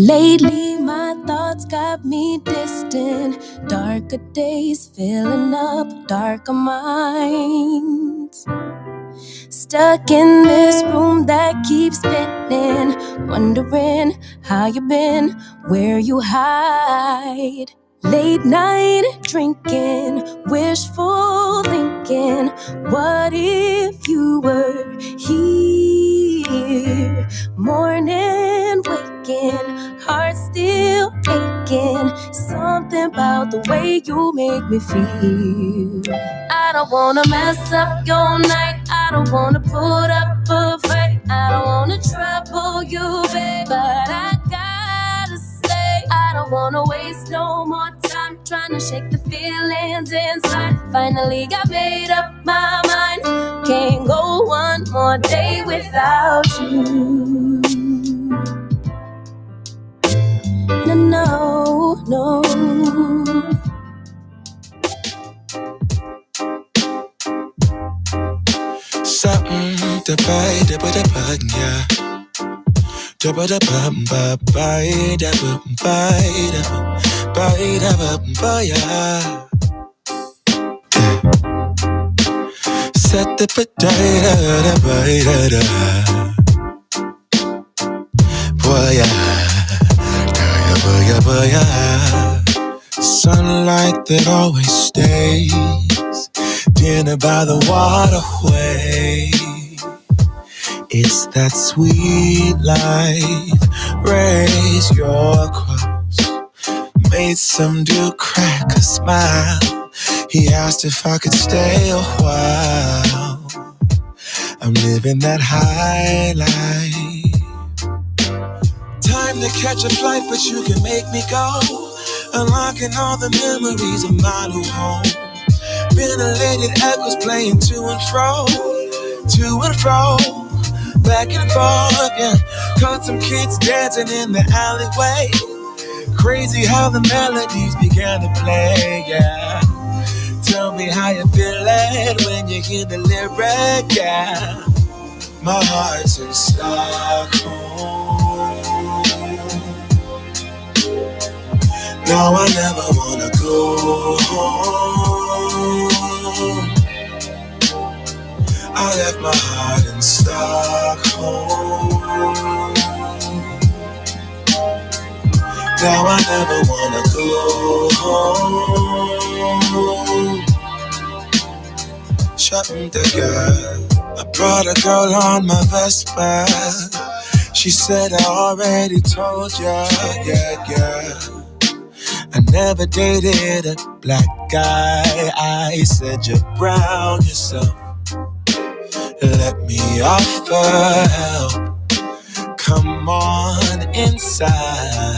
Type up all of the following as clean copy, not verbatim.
Lately, my thoughts got me distant. Darker days filling up darker minds. Stuck in this room that keeps spinning, wondering how you been, where you hide. Late night drinking, wishful thinking, what if you were here? Morning waking, heart still aching, something about the way you make me feel. I don't wanna mess up your night, I don't wanna put up a fight, I don't wanna trouble you, babe, but I gotta say, I don't wanna waste no more time trying to shake the feelings inside. Finally got made up my mind, can't go one more day without you. No, no, no. Something to buy, da ba da bug, yeah. Da ba da bum ba buy, da ba buy, da ba yeah. Set the potato, da ba da. Boy, yeah. Sunlight that always stays, dinner by the waterway. It's that sweet life. Raise your cross. Made some dude crack a smile. He asked if I could stay a while. I'm living that high life. Time to catch a flight, but you can make me go. Unlocking all the memories of my new home. Ventilated echoes playing to and fro. Back and forth, yeah. Caught some kids dancing in the alleyway. Crazy how the melodies began to play, yeah. Tell me how you feeling when you hear the lyric, yeah. My heart's in Stockholm. Now I never wanna go home. I left my heart in Stockholm. Now I never wanna go home. Shutting the girl. I brought a girl on my Vespa. She said I already told ya, yeah. I never dated a black guy. I said you're brown yourself. Let me offer help. Come on inside.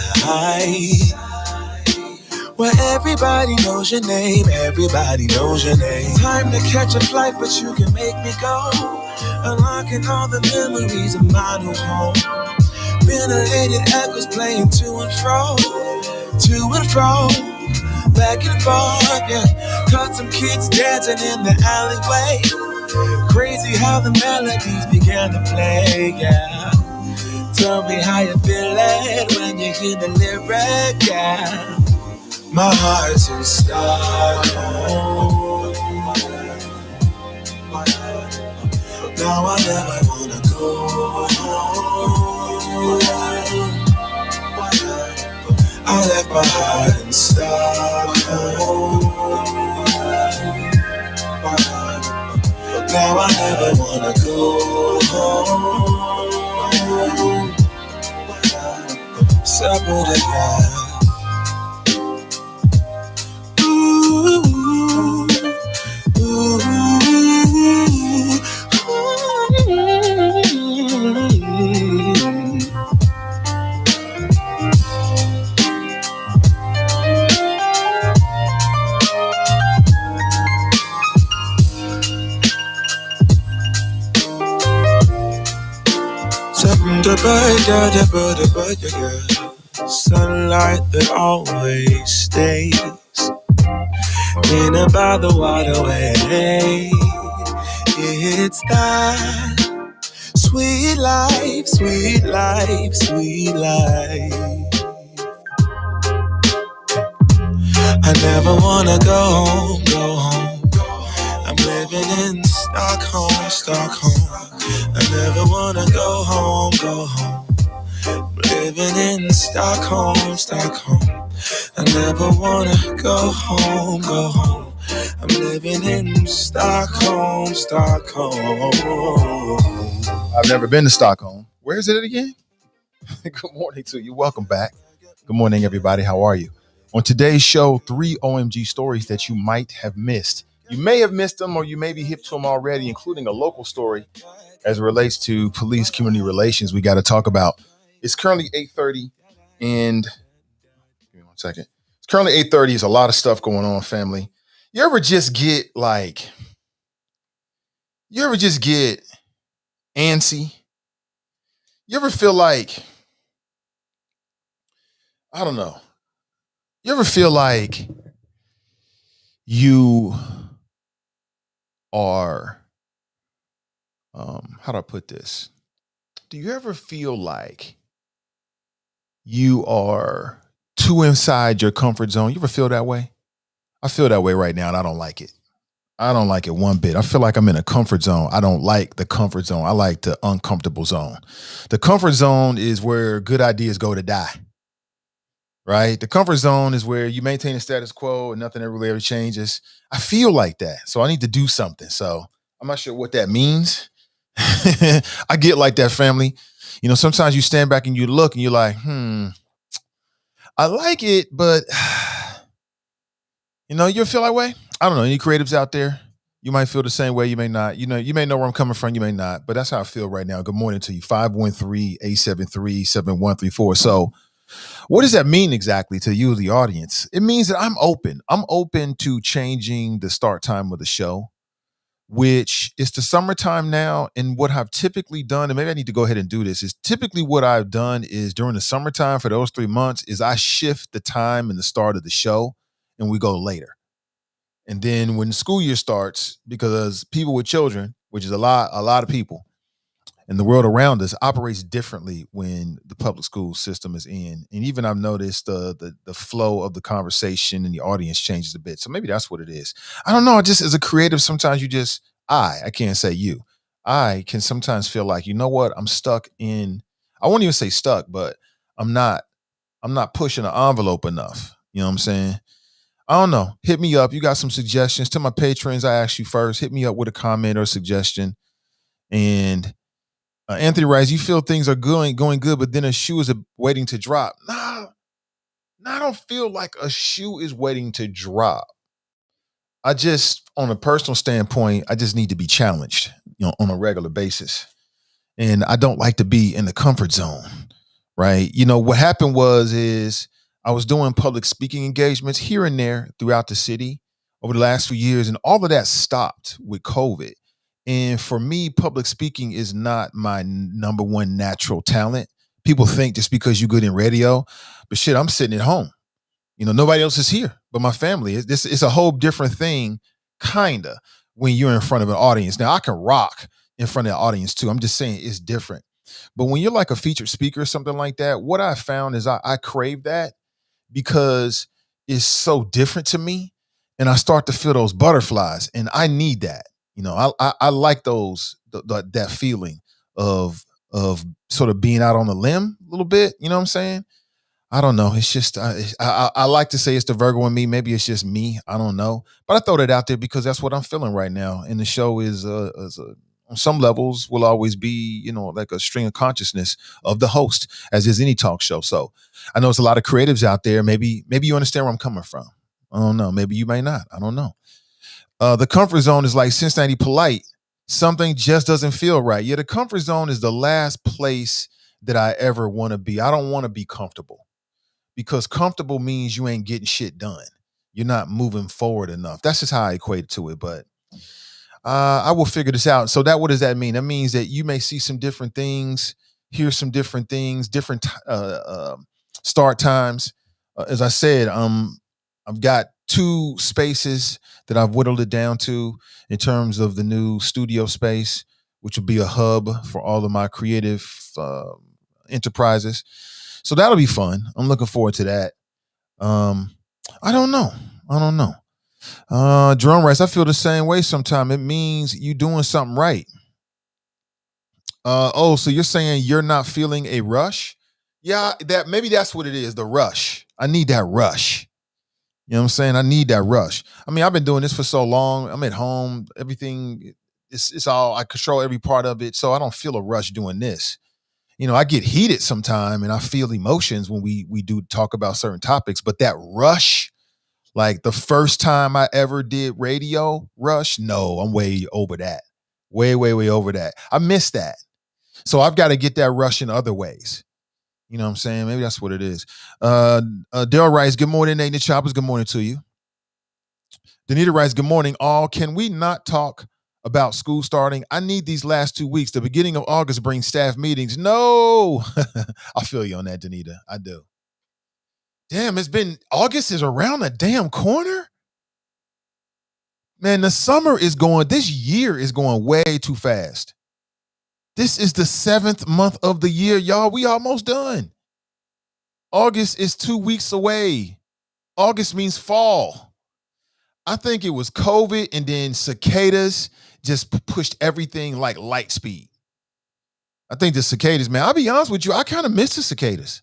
Where everybody knows your name, everybody knows your name. Time to catch a flight, but you can make me go. Unlocking all the memories of my new home. Ventilated echoes playing to and fro. Back and forth, yeah. Caught some kids dancing in the alleyway. Crazy how the melodies began to play, yeah. Tell me how you feeling when you hear the lyric, yeah. My heart's in Stockholm. Now I never wanna go home. I left my heart in Stockholm. Now I never wanna go home. Separate again. Sunlight that always stays in and by the waterway. It's that sweet life, sweet life, sweet life. I never wanna go home, go home. I'm living in Stockholm, Stockholm. I never wanna go home, go home. Living in Stockholm, Stockholm. I never wanna go home, go home. I'm living in Stockholm, Stockholm. I've never been to Stockholm. Where is it again? Good morning to you. Welcome back. Good morning, everybody. How are you? On today's show, 3 OMG stories that you might have missed. You may have missed them or you may be hip to them already, including a local story as it relates to police community relations we got to talk about. It's currently 8:30 and give me one second. It's currently 8:30. There's a lot of stuff going on, family. You ever just get antsy? You ever feel like, I don't know. You ever feel like you are, how do I put this? Do you ever feel like you are too inside your comfort zone? You ever feel that way? I feel that way right now and I don't like it. I don't like it one bit. I feel like I'm in a comfort zone. I don't like the comfort zone. I like the uncomfortable zone. The comfort zone is where good ideas go to die, right? The comfort zone is where you maintain the status quo and nothing really ever changes. I feel like that. So I need to do something. So I'm not sure what that means. I get like that, family. You know, sometimes you stand back and you look and you're like, I like it, but you feel that way? I don't know. Any creatives out there? You might feel the same way. You may not. You may know where I'm coming from. You may not. But that's how I feel right now. Good morning to you. 513-873-7134. So what does that mean exactly to you, the audience? It means that I'm open. I'm open to changing the start time of the show, which is the summertime now. And what I've typically done, and maybe I need to go ahead and do this, is typically what I've done is during the summertime for those 3 months is I shift the time and the start of the show and we go later. And then when the school year starts, because people with children, which is a lot of people, and the world around us operates differently when the public school system is in. And even I've noticed the flow of the conversation and the audience changes a bit. So maybe that's what it is. I don't know. Just as a creative, sometimes I can't say you. I can sometimes feel like, you know what? I'm stuck in, I won't even say stuck, but I'm not pushing the envelope enough. You know what I'm saying? I don't know. Hit me up. You got some suggestions. To my patrons, I ask you first. Hit me up with a comment or a suggestion. And Anthony writes, you feel things are going good, but then a shoe is waiting to drop. Nah, I don't feel like a shoe is waiting to drop. I just, on a personal standpoint, I just need to be challenged, on a regular basis. And I don't like to be in the comfort zone, right? What happened is I was doing public speaking engagements here and there throughout the city over the last few years, and all of that stopped with COVID. And for me, public speaking is not my number one natural talent. People think just because you're good in radio, but shit, I'm sitting at home. Nobody else is here but my family. It's a whole different thing, kinda, when you're in front of an audience. Now, I can rock in front of the audience too. I'm just saying it's different. But when you're like a featured speaker or something like that, what I found is I crave that because it's so different to me, and I start to feel those butterflies, and I need that. I like that feeling of sort of being out on a limb a little bit. You know what I'm saying? I don't know. It's just I like to say it's the Virgo in me. Maybe it's just me. I don't know. But I throw that out there because that's what I'm feeling right now. And the show is on some levels will always be, like a string of consciousness of the host, as is any talk show. So I know it's a lot of creatives out there. Maybe you understand where I'm coming from. I don't know. Maybe you may not. I don't know. The comfort zone is like Cincinnati polite. Something just doesn't feel right. Yeah, the comfort zone is the last place that I ever want to be. I don't want to be comfortable, because comfortable means you ain't getting shit done. You're not moving forward enough. That's just how I equate to it. But I will figure this out. So what does that mean? That means that you may see some different things, hear some different things, different start times. As I said, I've got 2 spaces that I've whittled it down to in terms of the new studio space, which will be a hub for all of my creative enterprises. So that'll be fun. I'm looking forward to that. I don't know. I don't know. Jerome writes, I feel the same way sometimes. It means you doing something right. So you're saying you're not feeling a rush? Yeah, that maybe that's what it is, the rush. I need that rush. You know what I'm saying? I need that rush. I mean, I've been doing this for so long. I'm at home. Everything, it's all, I control every part of it. So I don't feel a rush doing this. I get heated sometime and I feel emotions when we do talk about certain topics, but that rush, like the first time I ever did radio rush, no, I'm way over that. Way, way, way over that. I miss that. So I've got to get that rush in other ways. You know what I'm saying? Maybe that's what it is. Daryl writes, good morning, Nate and the Choppers. Good morning to you. Danita writes, good morning, all. Can we not talk about school starting? I need these last 2 weeks. The beginning of August brings staff meetings. No. I feel you on that, Danita. I do. Damn, August is around the damn corner. Man, this year is going way too fast. This is the 7th month of the year, y'all. We almost done. August is 2 weeks away. August means fall. I think it was COVID and then cicadas just pushed everything like light speed. I think the cicadas, man, I'll be honest with you, I kind of miss the cicadas.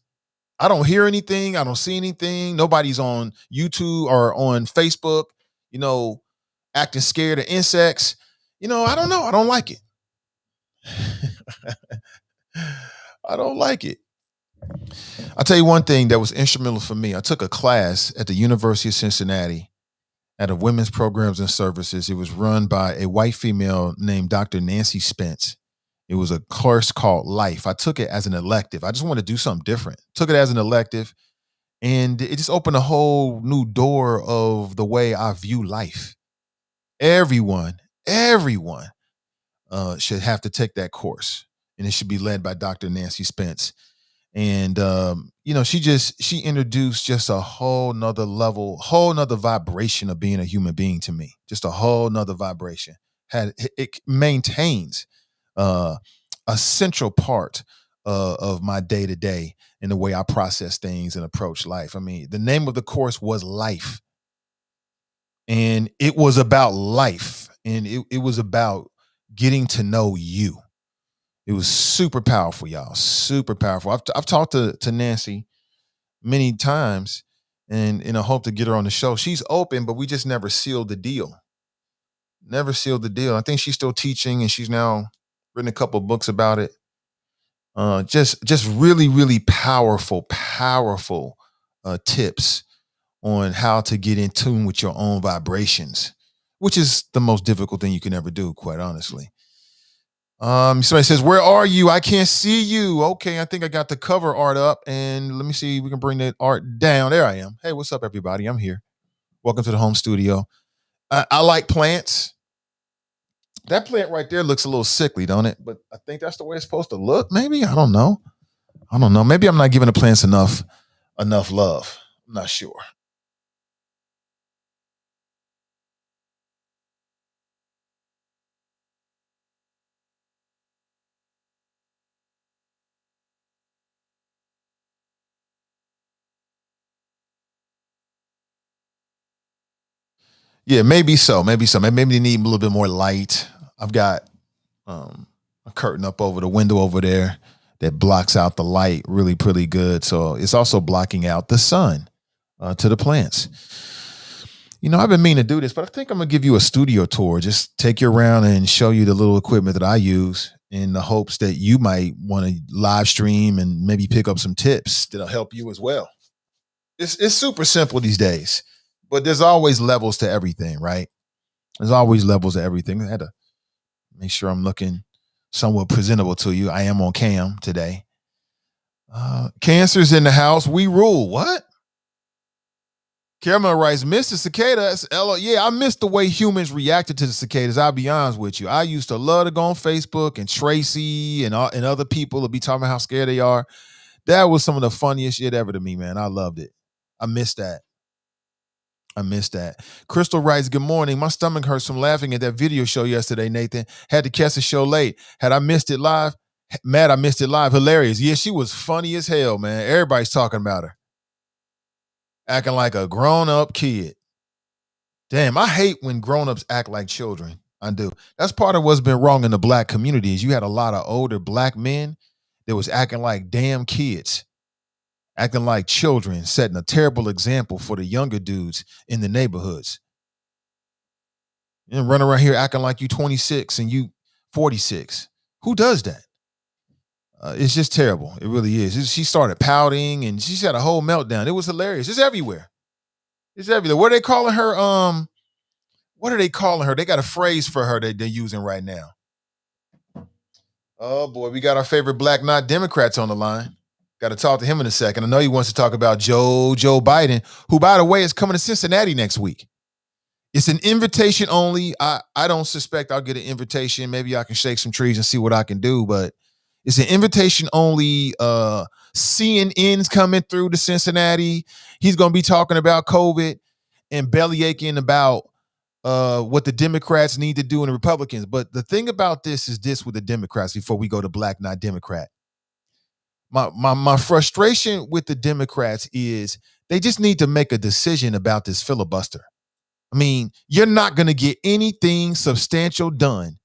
I don't hear anything. I don't see anything. Nobody's on YouTube or on Facebook, acting scared of insects. I don't know. I don't like it. I don't like it. I'll tell you one thing that was instrumental for me. I took a class at the University of Cincinnati at a women's programs and services. It was run by a white female named Dr. Nancy Spence. It was a course called Life. I took it as an elective. I just wanted to do something different. Took it as an elective, and it just opened a whole new door of the way I view life. Everyone should have to take that course, and it should be led by Dr. Nancy Spence. And she introduced just a whole nother level, whole nother vibration of being a human being to me. Just a whole nother vibration. It maintains a central part of my day to day in the way I process things and approach life. I mean, the name of the course was Life, and it was about life, and it was about getting to know you. It was super powerful, y'all. Super powerful. I've talked to Nancy many times, and I hope to get her on the show. She's open, but we just never sealed the deal. Never sealed the deal. I think she's still teaching, and she's now written a couple of books about it. Just really, really powerful tips on how to get in tune with your own vibrations, which is the most difficult thing you can ever do, quite honestly. Somebody says, where are you? I can't see you. Okay, I think I got the cover art up, and let me see if we can bring that art down. There I am. Hey, what's up, everybody? I'm here. Welcome to the home studio. I like plants. That plant right there looks a little sickly, don't it? But I think that's the way it's supposed to look. Maybe. I don't know. Maybe I'm not giving the plants enough love. I'm not sure. Yeah, maybe so. Maybe they need a little bit more light. I've got a curtain up over the window over there that blocks out the light really pretty good. So it's also blocking out the sun to the plants. I've been meaning to do this, but I think I'm going to give you a studio tour. Just take you around and show you the little equipment that I use in the hopes that you might want to live stream and maybe pick up some tips that'll help you as well. It's super simple these days, but there's always levels to everything, right? There's always levels to everything. I had to make sure I'm looking somewhat presentable to you. I am on cam today. Cancer's in the house. We rule. What? Caramel writes, Mr. Cicadas. Yeah, I missed the way humans reacted to the cicadas. I'll be honest with you. I used to love to go on Facebook, and Tracy and other people will be talking about how scared they are. That was some of the funniest shit ever to me, man. I loved it. I missed that. Crystal writes, good morning. My stomach hurts from laughing at that video show yesterday, Nathan. Had to catch the show late. Had I missed it live? Matt, I missed it live. Hilarious. Yeah, she was funny as hell, man. Everybody's talking about her. Acting like a grown-up kid. Damn, I hate when grown-ups act like children. I do. That's part of what's been wrong in the black community is you had a lot of older black men that was acting like damn kids, acting like children, setting a terrible example for the younger dudes in the neighborhoods. And run around here acting like you 26 and you 46. Who does that? It's just terrible. It really is. She started pouting and she's had a whole meltdown. It was hilarious. It's everywhere. It's everywhere. What are they calling her? What are they calling her? They got a phrase for her that they're using right now. Oh boy, we got our favorite black not Democrats on the line. Got to talk to him in a second. I know he wants to talk about Joe Biden, who, by the way, is coming to Cincinnati next week. It's an invitation only. I don't suspect I'll get an invitation. Maybe I can shake some trees and see what I can do, but it's an invitation only. CNN's coming through to Cincinnati. He's going to be talking about COVID and bellyaching about what the Democrats need to do and the Republicans. But the thing about this is this with the Democrats before we go to black, not Democrat. My frustration with the Democrats is they just need to make a decision about this filibuster. I mean, you're not going to get anything substantial done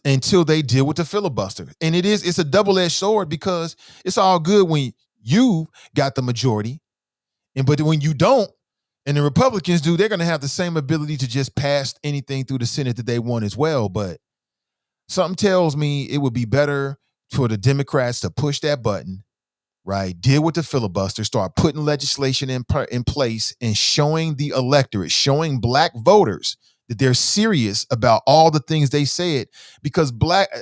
until they deal with the filibuster. And it's a double-edged sword because it's all good when you got the majority. But when you don't, and the Republicans do, they're going to have the same ability to just pass anything through the Senate that they want as well. But something tells me it would be better for the Democrats to push that button, right? Deal with the filibuster, start putting legislation in place and showing the electorate, showing black voters that they're serious about all the things they said, because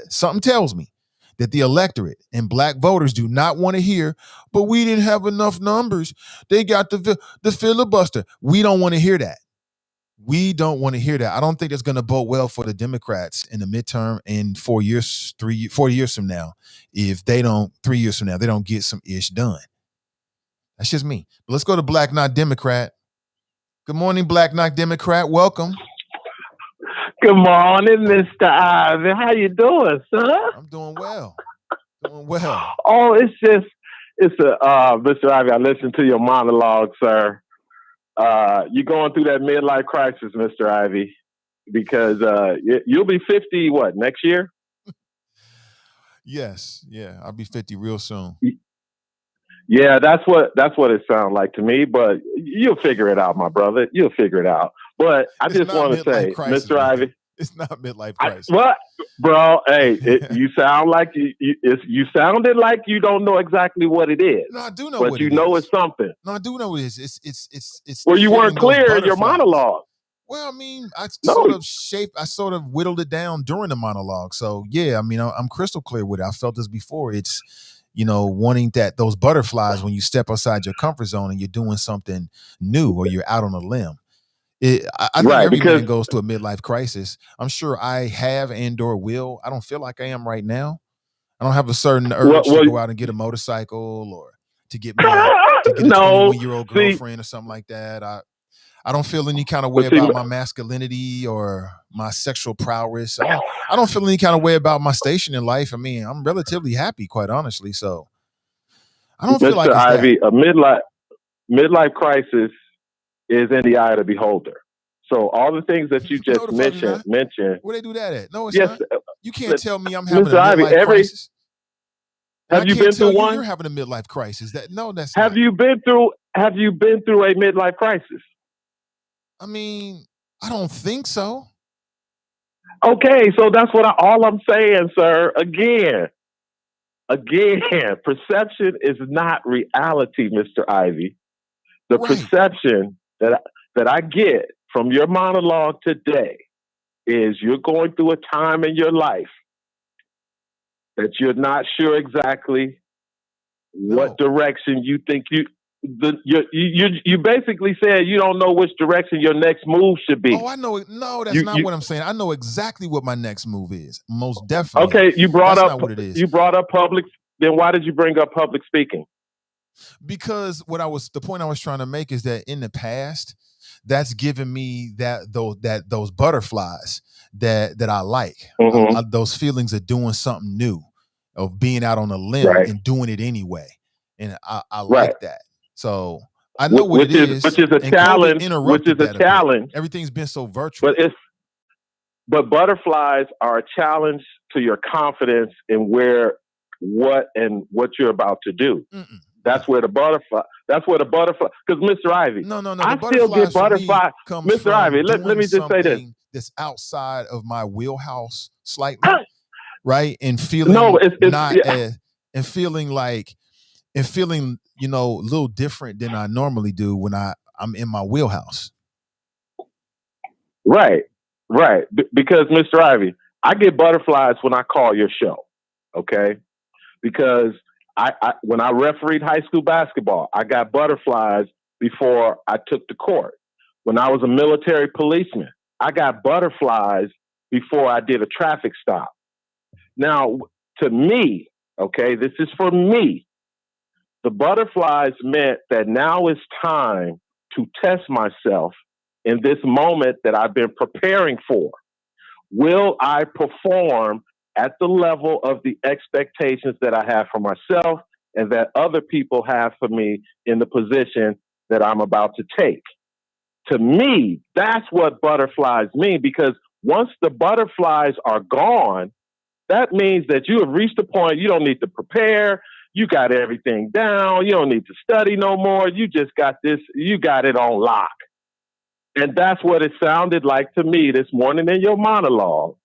something tells me that the electorate and black voters do not want to hear, but we didn't have enough numbers. They got the filibuster. We don't want to hear that. We don't want to hear that. I don't think it's going to bode well for the Democrats in the midterm and 4 years from now. If they don't, 3 years from now, they don't get some ish done. That's just me. But let's go to Black Not Democrat. Good morning, Black Not Democrat. Welcome. Good morning, Mr. Ivy. How you doing, son? I'm doing well. Doing well. Oh, Mr. Ivy, I listened to your monologue, sir. You're going through that midlife crisis, Mr. Ivy, because you'll be 50, next year? Yes. Yeah, I'll be 50 real soon. Yeah, that's what it sounds like to me, but you'll figure it out, my brother. You'll figure it out. But I just want to say, crisis, Mr. Ivy, it's not midlife crisis. What, bro? Hey, you sound like you sounded like you don't know exactly what it is. No, I do know, but you know it's something. No, I do know what it is. It's. Well, you weren't clear in your monologue. Well, I mean, I sort of whittled it down during the monologue. So yeah, I mean, I'm crystal clear with it. I felt this before. It's, wanting those butterflies when you step outside your comfort zone and you're doing something new or you're out on a limb. I think every man goes through a midlife crisis. I'm sure I have and/or will. I don't feel like I am right now. I don't have a certain urge to go out and get a motorcycle or to get a 21-year-old girlfriend or something like that. I don't feel any kind of way about my masculinity or my sexual prowess. I don't feel any kind of way about my station in life. I mean, I'm relatively happy, quite honestly. So I don't feel like it's Ivy, a midlife crisis is in the eye of the beholder. So all the things that you just mentioned. Where they do that at? No, it's not. You can't tell me I'm having Mr. a midlife crisis. Have you been through one? You're having a midlife crisis. That's Have you been through a midlife crisis? I mean, I don't think so. Okay, so that's all I'm saying, sir. Again, perception is not reality, Mr. Ivy. The perception that I get from your monologue today is you're going through a time in your life that you're not sure exactly what direction you think you basically said you don't know which direction your next move should be. Oh, I know it. No, that's not what I'm saying. I know exactly what my next move is. Most definitely. Okay, you brought up what it is. You brought up public. Then why did you bring up public speaking? Because the point I was trying to make is that in the past, that's given me those butterflies that I like. Mm-hmm. Those feelings of doing something new, of being out on a limb and doing it anyway. And I like that. So I know what it is, which is a and COVID challenge, which is interrupted a that a bit. challenge. Everything's been so virtual. But butterflies are a challenge to your confidence in what you're about to do. Mm-mm. That's where the butterfly. Because Mr. Ivy, No. The I still get butterflies for me butterfly. comes Mr. Ivy, from let doing me just say this. something that's outside of my wheelhouse slightly, right? And No, feeling it's not yeah. and feeling a little different than I normally do when I'm in my wheelhouse. Right. Because Mr. Ivy, I get butterflies when I call your show. Okay. Because when I refereed high school basketball, I got butterflies before I took the court. When I was a military policeman, I got butterflies before I did a traffic stop. Now, to me, okay, this is for me, the butterflies meant that now it's time to test myself in this moment that I've been preparing for. Will I perform at the level of the expectations that I have for myself and that other people have for me in the position that I'm about to take? To me, that's what butterflies mean, because once the butterflies are gone, that means that you have reached a point you don't need to prepare. You got everything down. You don't need to study no more. You just got this. You got it on lock. And that's what it sounded like to me this morning in your monologue.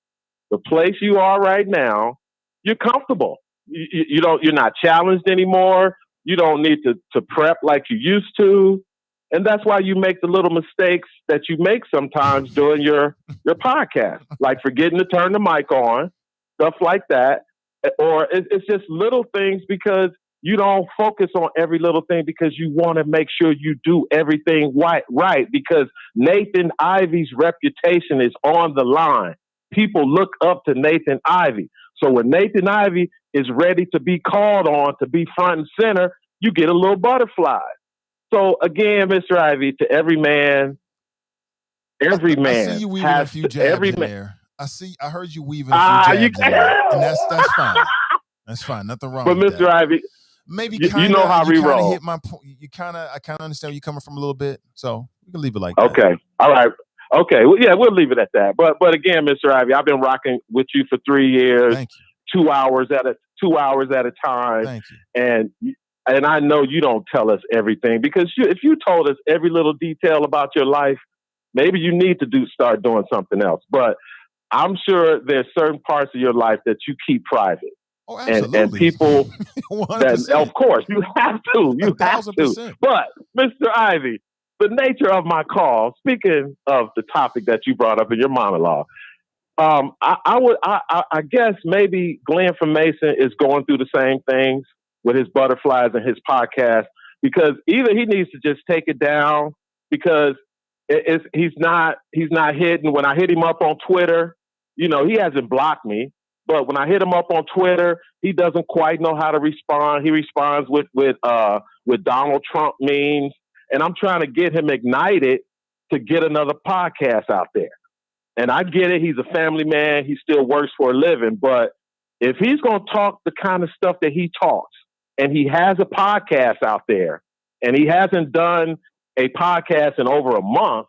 The place you are right now, you're comfortable. You're not challenged anymore. You don't need to prep like you used to. And that's why you make the little mistakes that you make sometimes during your podcast, like forgetting to turn the mic on, stuff like that. Or it's just little things because you don't focus on every little thing because you want to make sure you do everything right. Because Nathan Ivy's reputation is on the line. People look up to Nathan Ivy. So when Nathan Ivy is ready to be called on to be front and center, you get a little butterfly. So again, Mr. Ivy, to every man I see you weaving a few jabs in there. I heard you weaving a few jabs in there, and that's fine. That's fine. Nothing wrong but with Mr. that. Ivy, Maybe you know how we roll. hit my point. I kind of understand where you're coming from a little bit, so we can leave it like that. Okay, all right, okay. Well, yeah, we'll leave it at that. But again, Mr. Ivy, I've been rocking with you for 3 years. Thank you. 2 hours at a time. Thank you. And I know you don't tell us everything because if you told us every little detail about your life, maybe you need to start doing something else. But I'm sure there's certain parts of your life that you keep private. Oh, absolutely. And people 100%. that, of course, you have to. You have to. But Mr. Ivy, the nature of my call, speaking of the topic that you brought up in your monologue, I guess maybe Glenn from Mason is going through the same things with his butterflies and his podcast, because either he needs to just take it down because he's not hitting. When I hit him up on Twitter, he hasn't blocked me, but when I hit him up on Twitter, he doesn't quite know how to respond. He responds with Donald Trump memes, and I'm trying to get him ignited to get another podcast out there. And I get it. He's a family man. He still works for a living. But if he's going to talk the kind of stuff that he talks, and he has a podcast out there, and he hasn't done a podcast in over a month,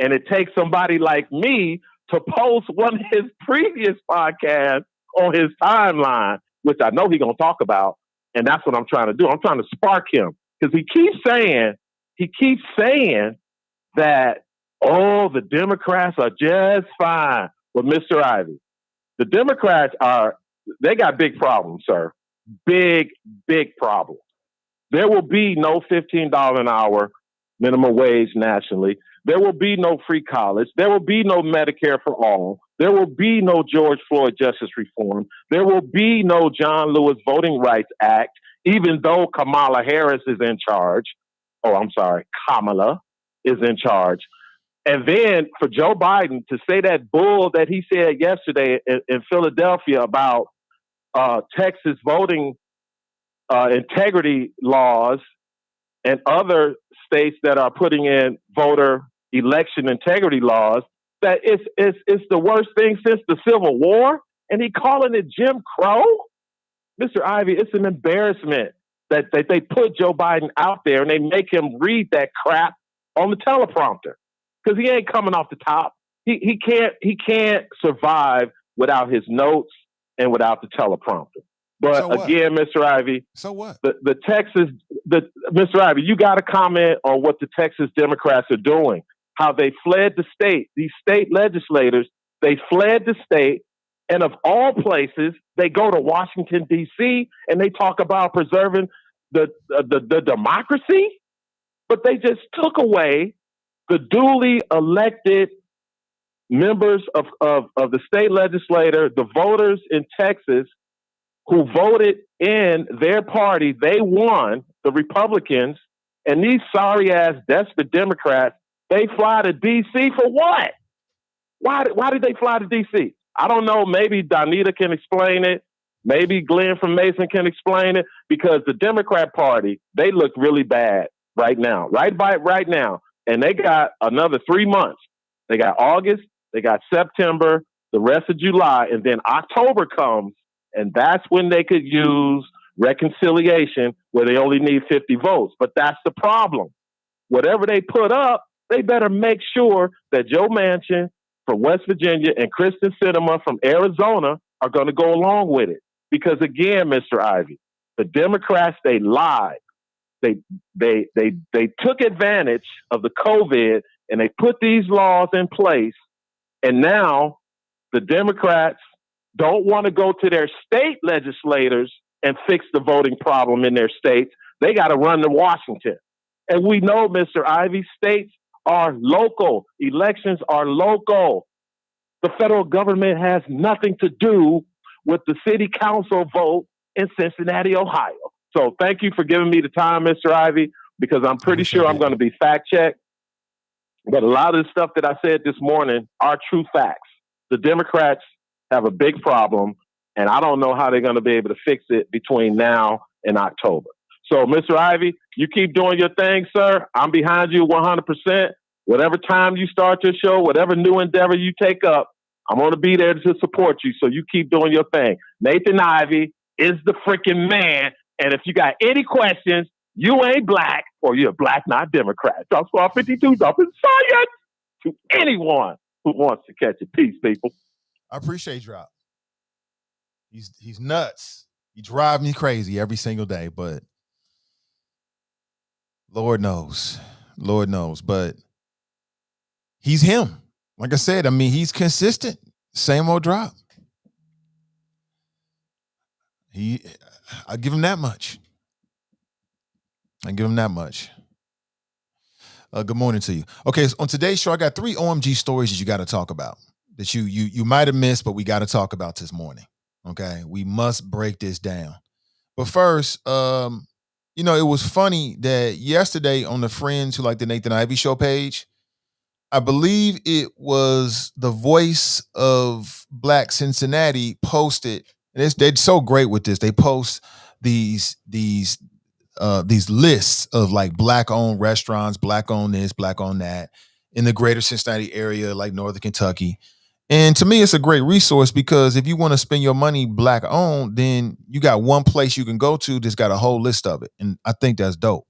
and it takes somebody like me to post one of his previous podcasts on his timeline, which I know he's going to talk about, and that's what I'm trying to do. I'm trying to spark him because he keeps saying that, oh, the Democrats are just fine with Mr. Ivy. The Democrats they got big problems, sir. Big problems. There will be no $15 an hour minimum wage nationally. There will be no free college. There will be no Medicare for all. There will be no George Floyd justice reform. There will be no John Lewis Voting Rights Act, even though Kamala Harris is in charge. Oh, I'm sorry. Kamala is in charge. And then for Joe Biden to say that bull that he said yesterday in Philadelphia about Texas voting integrity laws and other states that are putting in voter election integrity laws, that it's the worst thing since the Civil War, and he calling it Jim Crow? Mr. Ivy, it's an embarrassment that they put Joe Biden out there and they make him read that crap on the teleprompter because he ain't coming off the top. He can't survive without his notes and without the teleprompter. But So what? again, Mr. Ivy, So what? Mr. Ivy, you got to comment on what the Texas Democrats are doing. How they fled the state. These state legislators, they fled the state, and of all places, they go to Washington D.C. and they talk about preserving the democracy, but they just took away the duly elected members of the state legislature, the voters in Texas who voted in their party. They won, the Republicans, and these sorry ass desperate Democrats, they fly to D.C. for what? Why did they fly to D.C.? I don't know. Maybe Donita can explain it. Maybe Glenn from Mason can explain it, because the Democrat Party, they look really bad right now, right now. And they got another 3 months. They got August, they got September, the rest of July, and then October comes, and that's when they could use reconciliation where they only need 50 votes. But that's the problem. Whatever they put up, they better make sure that Joe Manchin from West Virginia and Kristen Sinema from Arizona are going to go along with it. Because again, Mr. Ivy, the Democrats, they lied. They took advantage of the COVID and they put these laws in place. And now the Democrats don't want to go to their state legislators and fix the voting problem in their states. They got to run to Washington. And we know, Mr. Ivy, states are local. Elections are local. The federal government has nothing to do with the city council vote in Cincinnati, Ohio. So thank you for giving me the time, Mr. Ivy, because I'm pretty sure I'm going to be fact-checked. But a lot of the stuff that I said this morning are true facts. The Democrats have a big problem, and I don't know how they're going to be able to fix it between now and October. So, Mr. Ivy, you keep doing your thing, sir. I'm behind you 100%. Whatever time you start your show, whatever new endeavor you take up, I'm going to be there to support you. So you keep doing your thing. Nathan Ivy is the freaking man. And if you got any questions, you ain't black or you're black, not Democrat. Drop Squad 52, dropping science to anyone who wants to catch it. Peace, people. I appreciate Drop. He's nuts. He drives me crazy every single day, but Lord knows. But he's him. Like I said, I mean, he's consistent. Same old Drop. I give him that much. Good morning to you. Okay, so on today's show, I got 3 OMG stories that you got to talk about that you might have missed, but we got to talk about this morning. Okay, we must break this down. But first, it was funny that yesterday on the Friends Who Like the Nathan Ivy Show page, I believe it was the Voice of Black Cincinnati posted, and they're so great with this. They post these lists of like Black-owned restaurants, Black-owned this, Black-owned that in the greater Cincinnati area, like Northern Kentucky. And to me, it's a great resource because if you want to spend your money Black-owned, then you got one place you can go to that's got a whole list of it. And I think that's dope.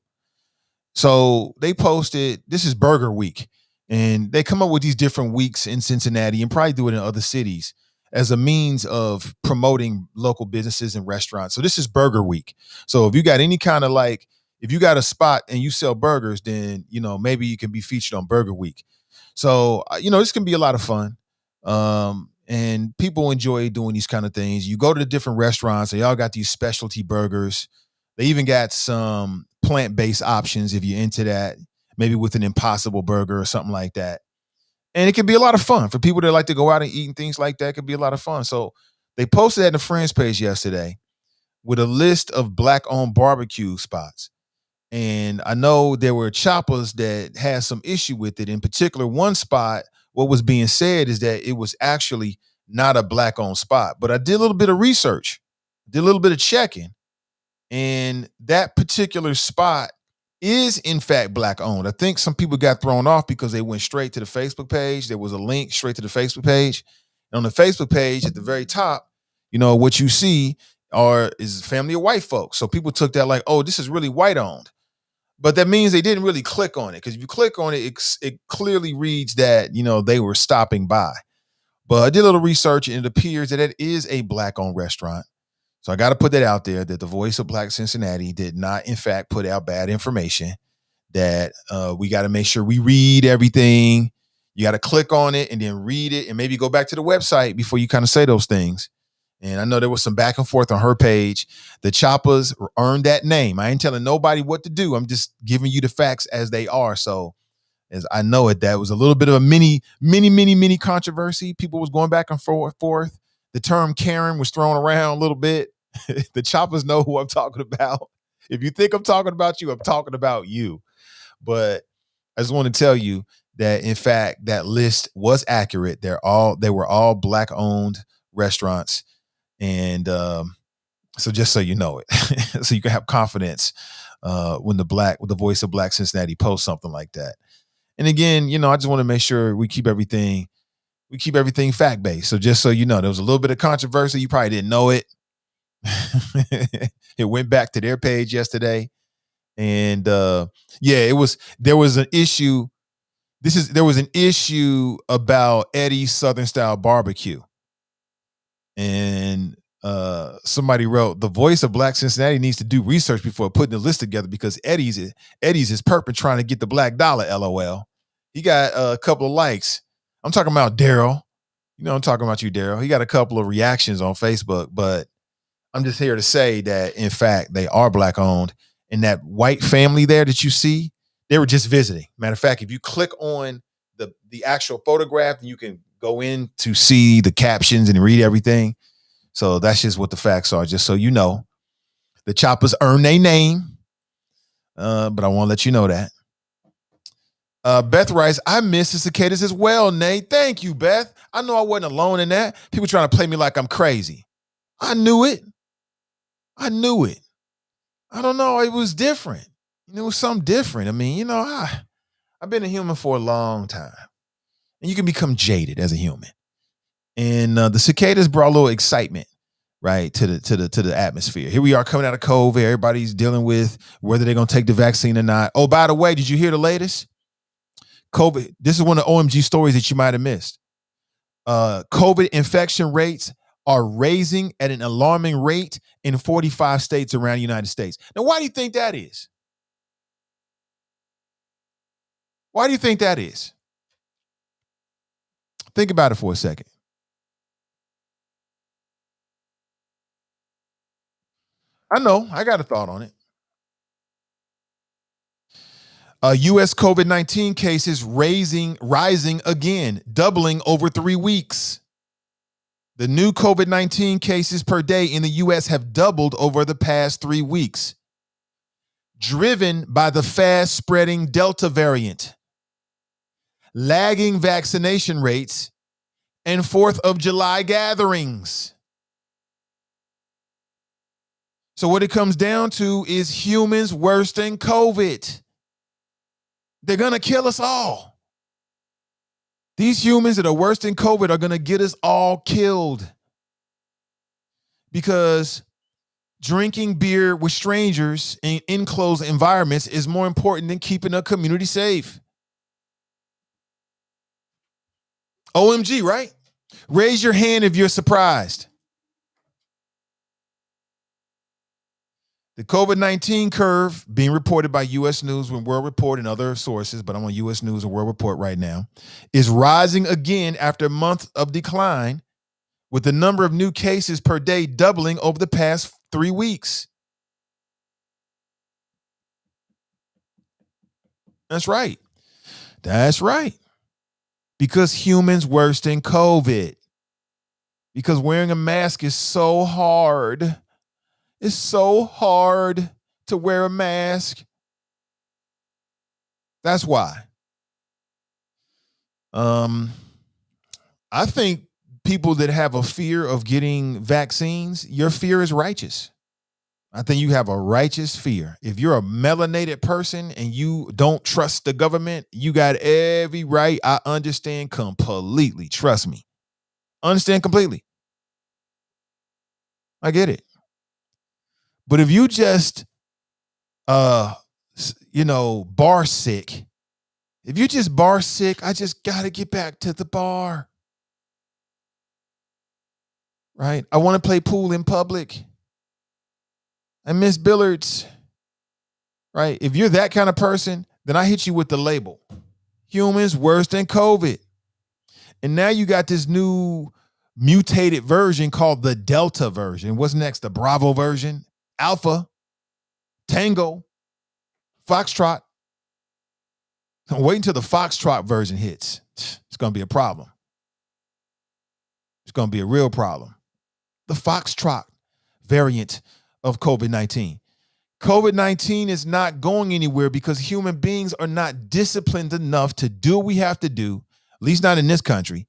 So they posted, this is Burger Week, and they come up with these different weeks in Cincinnati and probably do it in other cities as a means of promoting local businesses and restaurants. So this is Burger Week. So if you got any kind of like, if you got a spot and you sell burgers, then, maybe you can be featured on Burger Week. So, this can be a lot of fun. And people enjoy doing these kind of things. You go to the different restaurants, they all got these specialty burgers. They even got some plant-based options if you're into that, maybe with an Impossible Burger or something like that. And it can be a lot of fun for people that like to go out and eat and things like that. It could be a lot of fun. So they posted that in the Friends page yesterday with a list of Black-owned barbecue spots. And I know there were choppers that had some issue with it. In particular, one spot, what was being said is that it was actually not a Black-owned spot. But I did a little bit of research, did a little bit of checking, and that particular spot is in fact Black-owned. I think some people got thrown off because they went straight to the Facebook page. There was a link straight to the Facebook page. And on the Facebook page at the very top, what you see or is a family of white folks. So people took that like, oh, this is really white owned. But that means they didn't really click on it, because if you click on it, it clearly reads that, they were stopping by. But I did a little research, and it appears that it is a black-owned restaurant. So I got to put that out there, that the Voice of Black Cincinnati did not, in fact, put out bad information, that we got to make sure we read everything. You got to click on it and then read it, and maybe go back to the website before you kind of say those things. And I know there was some back and forth on her page. The Choppers earned that name. I ain't telling nobody what to do. I'm just giving you the facts as they are. So as I know it, that was a little bit of a mini controversy. People was going back and forth. The term Karen was thrown around a little bit. The Choppers know who I'm talking about. If you think I'm talking about you, I'm talking about you. But I just want to tell you that, in fact, that list was accurate. They were all black-owned restaurants. And so just so you know it, so you can have confidence when the Voice of Black Cincinnati posts something like that. And again, I just want to make sure we keep everything fact-based. So just so you know, there was a little bit of controversy. You probably didn't know it. It went back to their page yesterday. And there was an issue. There was an issue about Eddie's Southern Style Barbecue. And somebody wrote, the Voice of Black Cincinnati needs to do research before putting the list together, because Eddie's is perping trying to get the black dollar, LOL. He got a couple of likes. I'm talking about Daryl. I'm talking about you, Daryl. He got a couple of reactions on Facebook, but I'm just here to say that, in fact, they are black owned. And that white family there that you see, they were just visiting. Matter of fact, if you click on the actual photograph, you can go in to see the captions and read everything. So that's just what the facts are, just so you know. The Choppers earn their name, but I want to let you know that. Beth writes, I miss the cicadas as well, Nate. Thank you, Beth. I know I wasn't alone in that. People trying to play me like I'm crazy. I knew it. I don't know. It was different. It was something different. I mean, I've been a human for a long time. And you can become jaded as a human. And the cicadas brought a little excitement, right, to the atmosphere. Here we are coming out of COVID. Everybody's dealing with whether they're going to take the vaccine or not. Oh, by the way, did you hear the latest? COVID. This is one of the OMG stories that you might have missed. COVID infection rates are raising at an alarming rate in 45 states around the United States. Now, why do you think that is? Why do you think that is? Think about it for a second. I know. I got a thought on it. U.S. COVID-19 cases rising again, doubling over 3 weeks. The new COVID-19 cases per day in the U.S. have doubled over the past 3 weeks, driven by the fast-spreading Delta variant, lagging vaccination rates, and 4th of July gatherings. So what it comes down to is humans worse than COVID. They're going to kill us all. These humans that are worse than COVID are going to get us all killed. Because drinking beer with strangers in enclosed environments is more important than keeping a community safe. OMG, right? Raise your hand if you're surprised. The COVID-19 curve being reported by U.S. News and World Report and other sources, but I'm on U.S. News and World Report right now, is rising again after a month of decline, with the number of new cases per day doubling over the past 3 weeks. That's right. That's right. Because humans worse than COVID. Because wearing a mask is so hard. It's so hard to wear a mask. That's why. I think people that have a fear of getting vaccines, your fear is righteous. I think you have a righteous fear. If you're a melanated person and you don't trust the government, you got every right. I understand completely. Trust me. Understand completely. I get it. But if you just bar sick, if you just bar sick, I just gotta get back to the bar. Right? I want to play pool in public. I miss billiards. Right? If you're that kind of person, then I hit you with the label. Humans worse than COVID. And now you got this new mutated version called the Delta version. What's next? The Bravo version? Alpha, Tango, Foxtrot. Wait until the Foxtrot version hits. It's going to be a problem. It's going to be a real problem. The Foxtrot variant of COVID-19. COVID-19 is not going anywhere because human beings are not disciplined enough to do what we have to do, at least not in this country.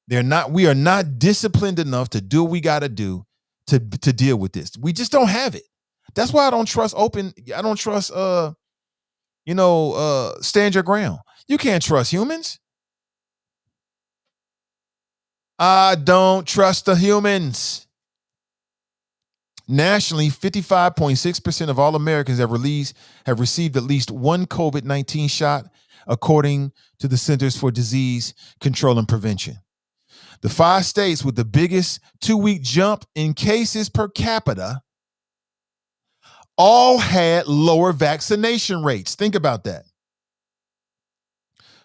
We are not disciplined enough to do what we got to do to deal with this. We just don't have it. That's why I don't trust stand your ground. You can't trust humans. I don't trust the humans. Nationally, 55.6% of all Americans have received at least one COVID-19 shot, according to the Centers for Disease Control and Prevention. The 5 states with the biggest 2-week jump in cases per capita all had lower vaccination rates. Think about that.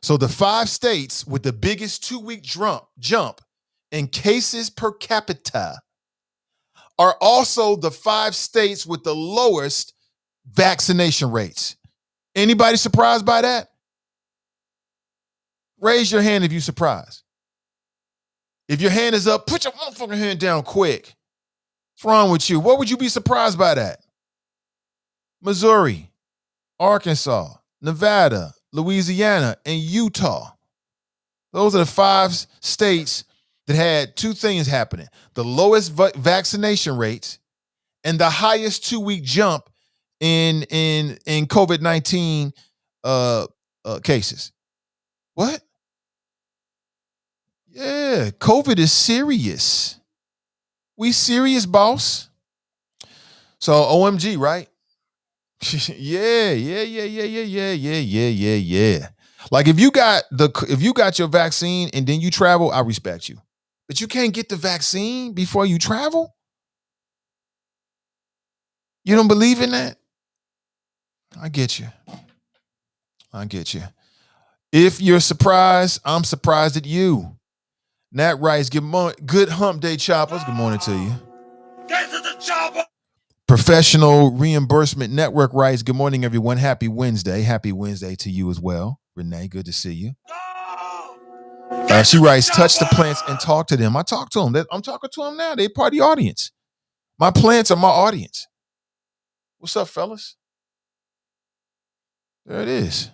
So the 5 states with the biggest 2-week jump in cases per capita are also the 5 states with the lowest vaccination rates. Anybody surprised by that? Raise your hand if you're surprised. If your hand is up, put your motherfucking hand down quick. What's wrong with you? What would you be surprised by that? Missouri, Arkansas, Nevada, Louisiana, and Utah. Those are the 5 states that had 2 things happening: the lowest vaccination rates and the highest 2-week jump in COVID-19 cases. What? Yeah, COVID is serious. We serious, boss. So OMG, right? Yeah. Like if you got your vaccine and then you travel, I respect you. But you can't get the vaccine before you travel? You don't believe in that? I get you. If you're surprised, I'm surprised at you. Nat writes, good hump day, choppers. Good morning to you. Get to the chopper. Professional Reimbursement Network writes, good morning, everyone. Happy Wednesday. Happy Wednesday to you as well. Renee, good to see you. She writes, touch the plants and talk to them. I talk to them. I'm talking to them now. They part of the audience. My plants are my audience. What's up, fellas? There it is.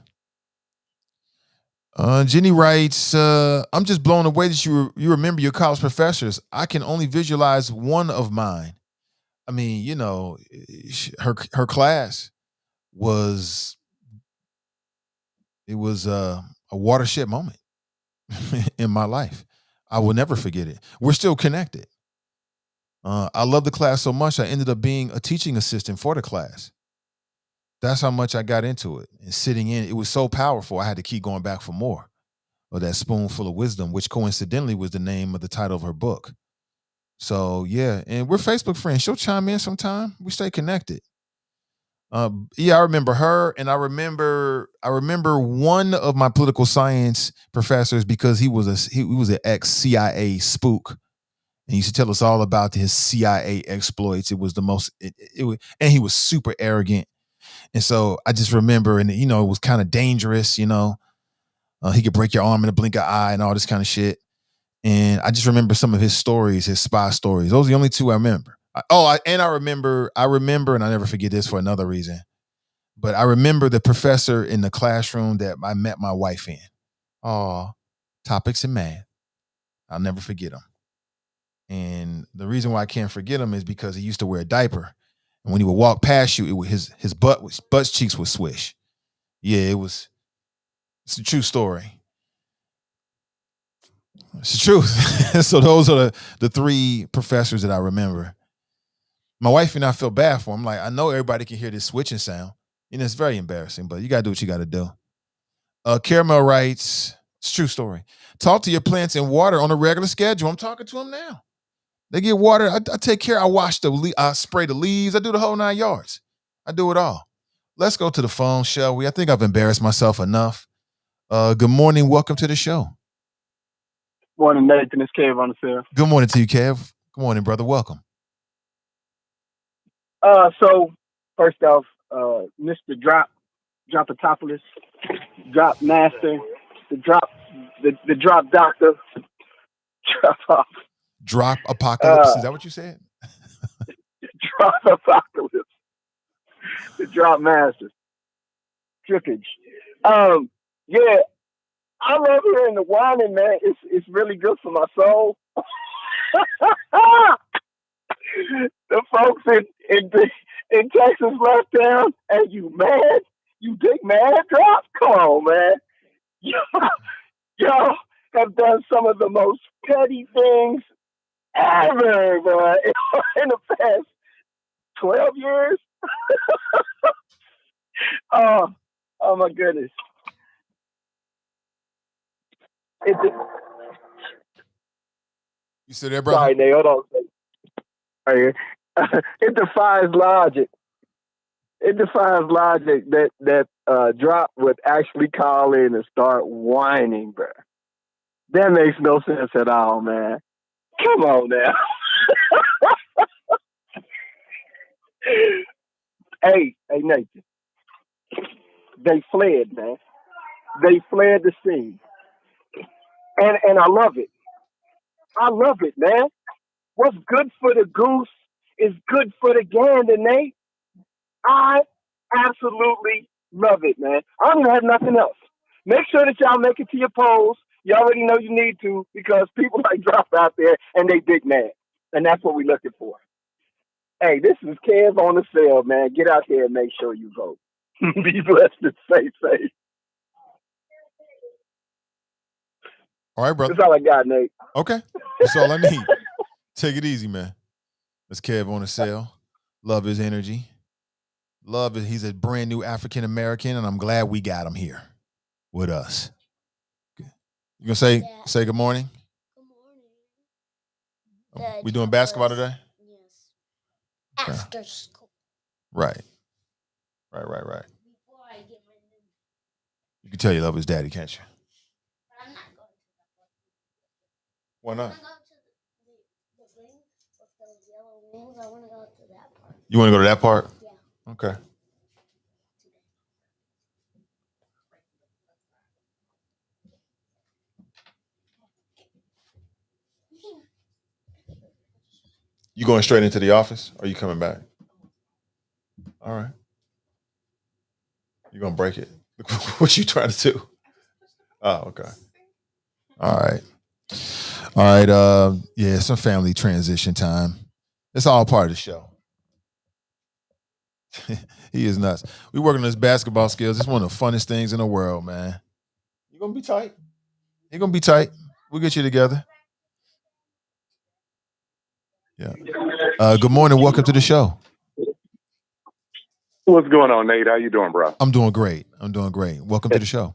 Jenny writes, I'm just blown away that you remember your college professors. I can only visualize one of mine. I mean, her class was a watershed moment in my life. I will never forget it. We're still connected. I love the class so much, I ended up being a teaching assistant for the class. That's how much I got into it. And sitting in, it was so powerful, I had to keep going back for more of that spoonful of wisdom, which coincidentally was the name of the title of her book. So, yeah, and we're Facebook friends. She'll chime in sometime. We stay connected. I remember her, and I remember one of my political science professors because he was an ex-CIA spook. And he used to tell us all about his CIA exploits. It was the most, and he was super arrogant. And so I just remember, and it was kind of dangerous. He could break your arm in a blink of an eye and all this kind of shit. And I just remember some of his stories, his spy stories. Those are the only 2 I remember. I remember, and I never forget this for another reason. But I remember the professor in the classroom that I met my wife in. Topics in math. I'll never forget him. And the reason why I can't forget him is because he used to wear a diaper. And when he would walk past you, his butt cheeks would swish. Yeah, it's a true story. It's the truth. So those are the 3 professors that I remember. My wife and I feel bad for him. Like, I know everybody can hear this switching sound. It's very embarrassing, but you got to do what you got to do. Caramel writes, it's a true story. Talk to your plants in water on a regular schedule. I'm talking to them now. They get water. I take care. I wash I spray the leaves. I do the whole 9 yards. I do it all. Let's go to the phone, shall we? I think I've embarrassed myself enough. Good morning. Welcome to the show. Morning, Nathan. It's Kev on the field. Good morning to you, Kev. Good morning, brother. Welcome. So first off, Mr. Dropatopoulos, Drop Master, the Drop Doctor, Drop Off. Drop Apocalypse. Is that what you said? Drop Apocalypse, the Drop Master, Trippage. Yeah, I love hearing the whining, man. It's really good for my soul. The folks in Texas left town, and you mad? You big mad drop? Come on, man. Y'all have done some of the most petty things ever, bro, in the past 12 years. Oh my goodness. You still there, brother? Sorry, Nate. Hold on. It defies logic. It defies logic that Drop would actually call in and start whining, bro. That makes no sense at all, man. Come on now. Hey, Nathan. They fled, man. They fled the scene. And I love it. I love it, man. What's good for the goose is good for the gander, Nate. I absolutely love it, man. I don't even have nothing else. Make sure that y'all make it to your polls. You already know you need to because people like Drop out there and they big mad. And that's what we're looking for. Hey, this is Kev on the field, man. Get out there and make sure you vote. Be blessed and stay safe. All right, brother. That's all I got, Nate. Okay. That's all I need. Take it easy, man. That's Kev on the sale. Love his energy. Love it. He's a brand new African American, and I'm glad we got him here with us. You gonna say good morning? Good morning. We doing basketball today? Yes. Okay. After school. Right. Before I get my new. You can tell you love his daddy, can't you? But I'm not going to that part. Why not? I want to go to the ring with those yellow wings. I want to go to that part. You want to go to that part? Yeah. Okay. You going straight into the office or are you coming back? All right. You gonna break it? What you trying to do? Oh, okay. All right. Yeah, some family transition time. It's all part of the show. He is nuts. We working on his basketball skills. It's one of the funnest things in the world, man. You're gonna be tight. You're gonna be tight. We'll get you together. Yeah. Good morning. Welcome to the show. What's going on, Nate? How you doing, bro? I'm doing great. Welcome to the show.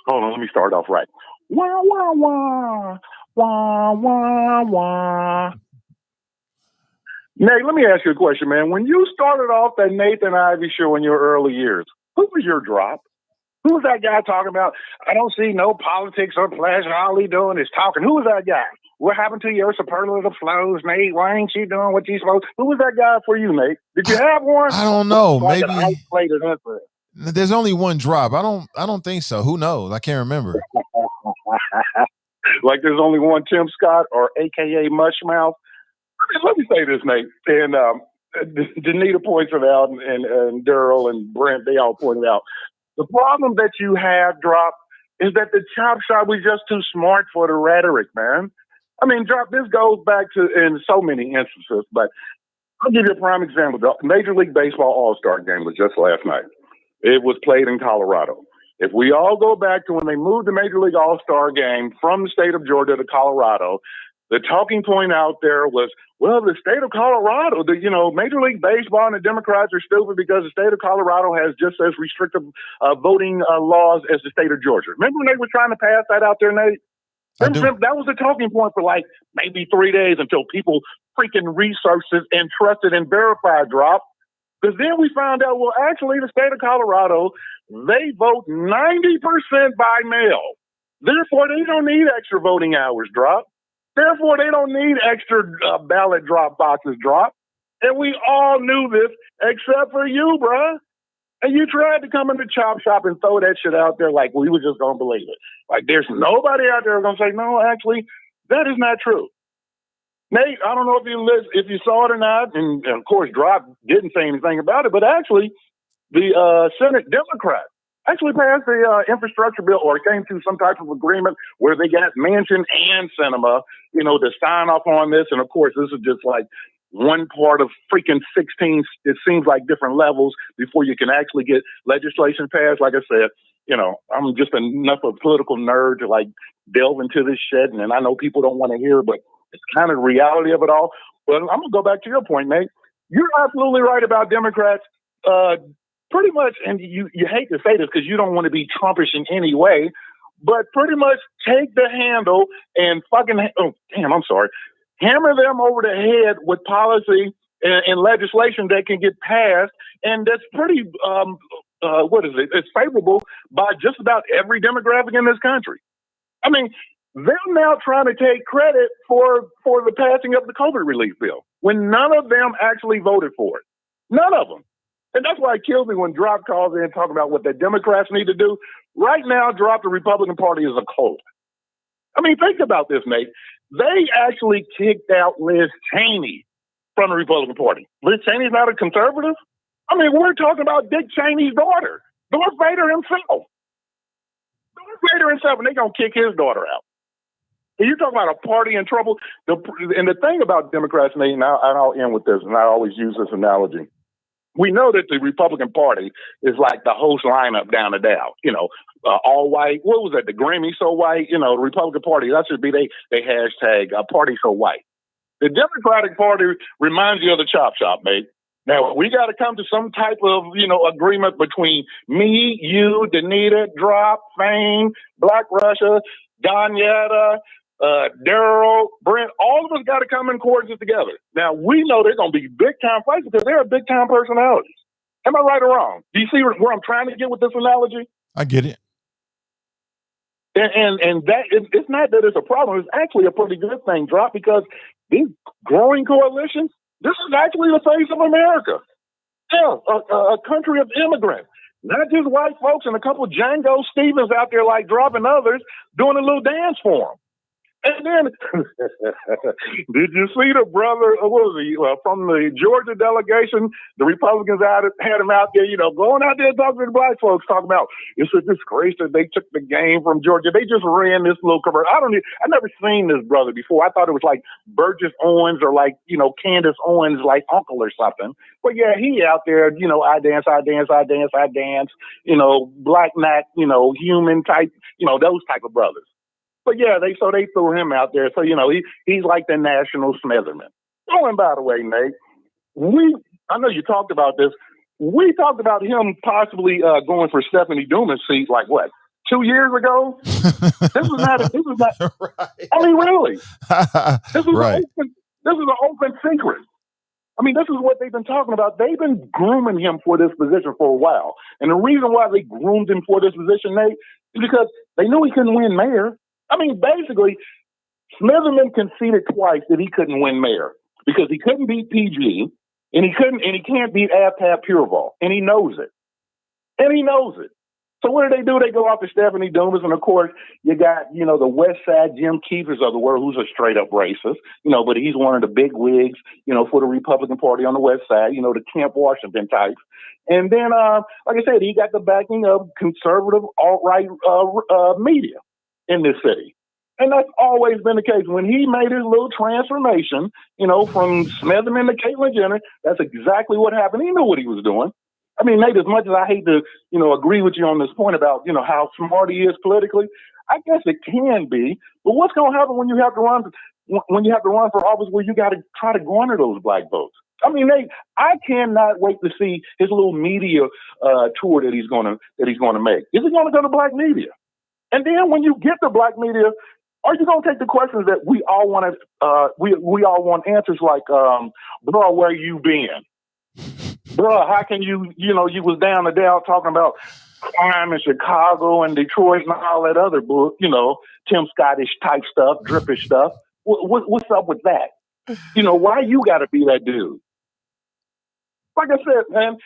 Hold on, let me start off right. Wah, wah, wah. Wah, wah, wah. Nate, let me ask you a question, man. When you started off that Nathan Ivy show in your early years, who was your drop? Who was that guy talking about? I don't see no politics or pleasure. All he doing is talking. Who was that guy? What happened to your superlative flows, Nate? Why ain't you doing what you supposed? Who was that guy for you, Nate? Did you have one? I don't know. Like Maybe an isolated incident. There's only one drop. I don't think so. Who knows? I can't remember. Like there's only one Tim Scott or AKA Mushmouth. Let me say this, Nate. And Danita points it out, and Daryl and Brent, they all pointed out. The problem that you have, Drop, is that the chop shop was just too smart for the rhetoric, man. I mean, Drop, this goes back to in so many instances, but I'll give you a prime example. The Major League Baseball All-Star game was just last night. It was played in Colorado. If we all go back to when they moved the Major League All-Star game from the state of Georgia to Colorado, The talking point out there was, well, the state of Colorado, Major League Baseball and the Democrats are stupid because the state of Colorado has just as restrictive voting laws as the state of Georgia. Remember when they were trying to pass that out there, Nate? That was the talking point for like maybe 3 days until people freaking researched it and trusted and verified drop. Because then we found out, well, actually, the state of Colorado, they vote 90% by mail. Therefore, they don't need extra voting hours drop. Therefore, they don't need extra ballot drop boxes drop. And we all knew this except for you, bruh. And you tried to come in the chop shop and throw that shit out there like we were just going to believe it. Like there's nobody out there going to say, no, actually, that is not true. Nate, I don't know if you saw it or not. And of course, Drop didn't say anything about it. But actually, the Senate Democrats actually passed the infrastructure bill, or came to some type of agreement where they got Manchin and Sinema, to sign off on this. And of course, this is just like one part of freaking 16. It seems like different levels before you can actually get legislation passed. Like I said, I'm just enough of a political nerd to like delve into this shit. And I know people don't want to hear it, but it's kind of the reality of it all. But I'm going to go back to your point, Nate. You're absolutely right about Democrats. Pretty much, and you hate to say this because you don't want to be Trumpish in any way, but pretty much take the handle and hammer them over the head with policy and legislation that can get passed, and that's pretty, it's favorable by just about every demographic in this country. I mean, they're now trying to take credit for the passing of the COVID relief bill when none of them actually voted for it. None of them. And that's why it kills me when Drop calls in talking about what the Democrats need to do. Right now, Drop, the Republican Party is a cult. I mean, think about this, Nate. They actually kicked out Liz Cheney from the Republican Party. Liz Cheney's not a conservative? I mean, we're talking about Dick Cheney's daughter, Darth Vader himself. And they're going to kick his daughter out. And you're talking about a party in trouble. And the thing about Democrats, Nate, and I'll end with this, and I always use this analogy. We know that the Republican Party is like the host lineup down the Dow, all white. What was that? The Grammy so white, the Republican Party. That should be they hashtag party so white. The Democratic Party reminds you of the chop shop, mate. Now we got to come to some type of, agreement between me, you, Danita, Drop, Fame, Black Russia, Donyetta, Daryl, Brent, all of us got to come in coordinates together. Now, we know they're going to be big-time fights because they're big-time personalities. Am I right or wrong? Do you see where I'm trying to get with this analogy? I get it. And that it's not that it's a problem. It's actually a pretty good thing, Drop, because these growing coalitions, this is actually the face of America. Yeah, a country of immigrants. Not just white folks and a couple of Django Stevens out there like Drop and others doing a little dance for them. And then, did you see the brother, from the Georgia delegation? The Republicans had him out there, going out there talking to the black folks, talking about it's a disgrace that they took the game from Georgia. They just ran this little commercial. I never seen this brother before. I thought it was like Burgess Owens or like, Candace Owens, like uncle or something. But yeah, he out there, I dance, black Mac, human type, those type of brothers. But yeah, they threw him out there. So, he's like the national Smitherman. Oh, and by the way, Nate, I know you talked about this. We talked about him possibly going for Stephanie Dumas' seat, like what, 2 years ago? This was not. Right. I mean, really. This is right. This is an open secret. I mean, this is what they've been talking about. They've been grooming him for this position for a while. And the reason why they groomed him for this position, Nate, is because they knew he couldn't win mayor. I mean, basically, Smitherman conceded twice that he couldn't win mayor because he couldn't beat PG and he can't beat AFTAB Pureval, and he knows it. So what do? They go after Stephanie Dumas, and of course, you got, the West Side Jim Keefers of the world, who's a straight up racist, but he's one of the big wigs, for the Republican Party on the West Side, the Camp Washington types. And then, like I said, he got the backing of conservative alt-right media in this city. And that's always been the case. When he made his little transformation, from Smitherman to Caitlyn Jenner, that's exactly what happened. He knew what he was doing. I mean, Nate, as much as I hate to, agree with you on this point about, how smart he is politically, I guess it can be. But what's going to happen when you have to run when you have to run for office where you got to try to garner those black votes. I mean, I cannot wait to see his little media tour that he's gonna make. Is he gonna go to black media? And then when you get to black media, are you gonna take the questions that we all want to we all want answers like, bro, where you been? Bro, how can you was down the Dow talking about crime in Chicago and Detroit and all that other book, Tim Scottish type stuff, drippish stuff. What's up with that? Why you got to be that dude? Like I said, man,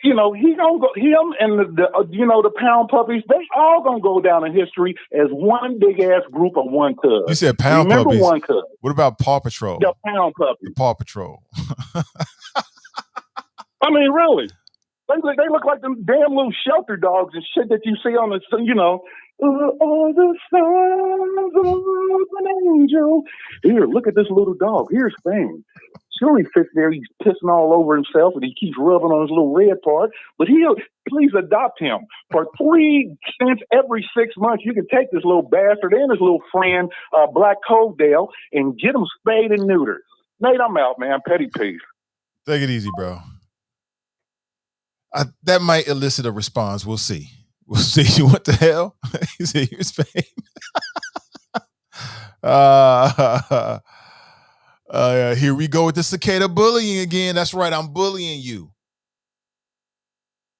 he gonna go. Him and the pound puppies, they all gonna go down in history as one big ass group of one cuz. You said pound Remember puppies. One Cuz. What about Paw Patrol? The pound puppies. The Paw Patrol. I mean, really. They look like them damn little shelter dogs and shit that you see on the, all the sons of an angel. Here, look at this little dog. Here's Fame. Sure, he sits there, he's pissing all over himself and he keeps rubbing on his little red part, but please adopt him. For 3 cents every 6 months, you can take this little bastard and his little friend, Black Coverdale, and get him spayed and neutered. Nate, I'm out, man. Petty peace. Take it easy, bro. That might elicit a response. We'll see. We'll see. What the hell? He said, here's Fame. Here we go with the cicada bullying again. That's right. I'm bullying you.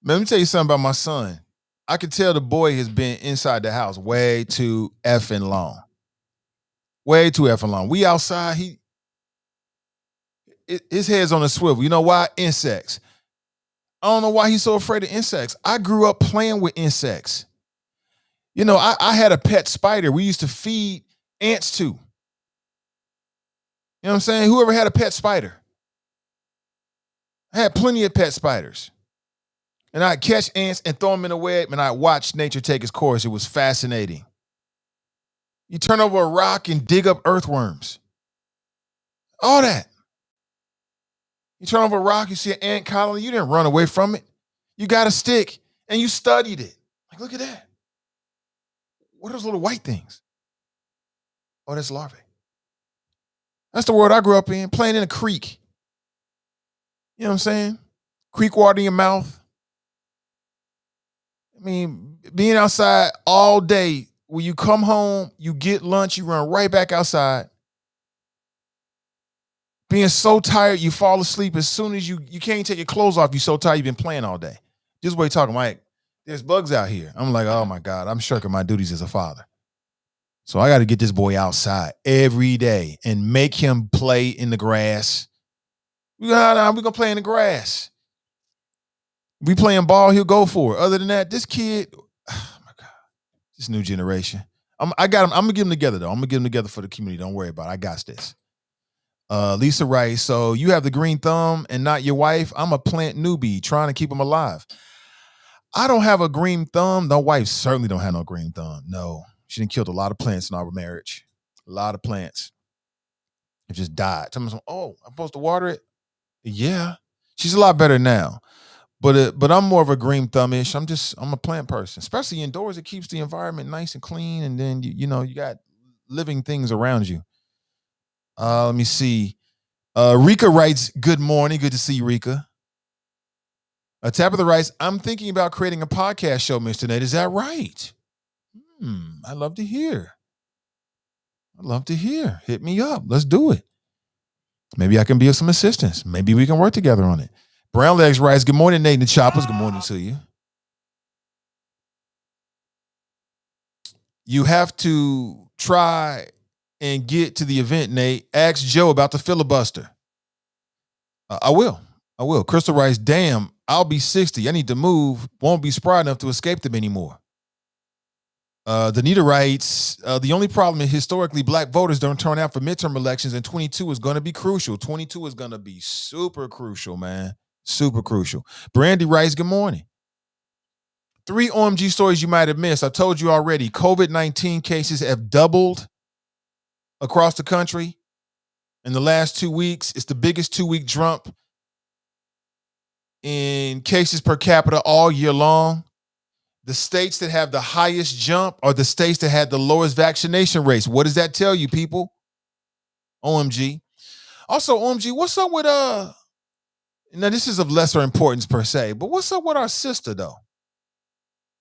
Let me tell you something about my son. I can tell the boy has been inside the house way too effing long. Way too effing long. We outside. His head's on a swivel. You know why? Insects. I don't know why he's so afraid of insects. I grew up playing with insects. I had a pet spider we used to feed ants to. You know what I'm saying? Whoever had a pet spider? I had plenty of pet spiders. And I'd catch ants and throw them in a web, and I'd watch nature take its course. It was fascinating. You turn over a rock and dig up earthworms. All that. You turn over a rock, you see an ant colony, you didn't run away from it. You got a stick, and you studied it. Like, look at that. What are those little white things? Oh, that's larvae. That's the world I grew up in, playing in a creek. You know what I'm saying? Creek water in your mouth. I mean, being outside all day, when you come home, you get lunch, you run right back outside. Being so tired, you fall asleep as soon as you can't take your clothes off. You're so tired, you've been playing all day. Just way talking, like, there's bugs out here. I'm like, oh my God, I'm shirking my duties as a father. So I got to get this boy outside every day and make him play in the grass. We're going to play in the grass. We playing ball, he'll go for it. Other than that, this kid, oh my God, this new generation. I'm going to get them together, though. I'm going to get them together for the community. Don't worry about it. I got this. Lisa writes, so you have the green thumb and not your wife. I'm a plant newbie trying to keep them alive. I don't have a green thumb. No, wife certainly don't have no green thumb. No, she done killed a lot of plants in our marriage. A lot of plants have just died. Someone's like, oh, I'm supposed to water it? Yeah. She's a lot better now. But I'm more of a green thumb-ish. I'm a plant person, especially indoors. It keeps the environment nice and clean, and then you got living things around you. Let me see. Rika writes, good morning. Good to see you, Rika. Tabitha writes, I'm thinking about creating a podcast show, Mr. Nate. Is that right? I'd love to hear. Hit me up. Let's do it. Maybe I can be of some assistance. Maybe we can work together on it. Brown Legs writes, good morning, Nate and the Choppers. Good morning to you. You have to try and get to the event, Nate. Ask Joe about the filibuster. I will. Crystal writes, damn, I'll be 60. I need to move. Won't be spry enough to escape them anymore. Danita writes, the only problem is historically black voters don't turn out for midterm elections, and 22 is going to be crucial. 22 is going to be super crucial, man. Super crucial. Brandy writes, good morning. 3 OMG stories you might have missed. I told you already, COVID-19 cases have doubled across the country in the last 2 weeks. It's the biggest 2-week jump in cases per capita all year long. The states that have the highest jump are the states that had the lowest vaccination rates. What does that tell you, people? OMG. Also, OMG, what's up with now this is of lesser importance per se, but what's up with our sister though?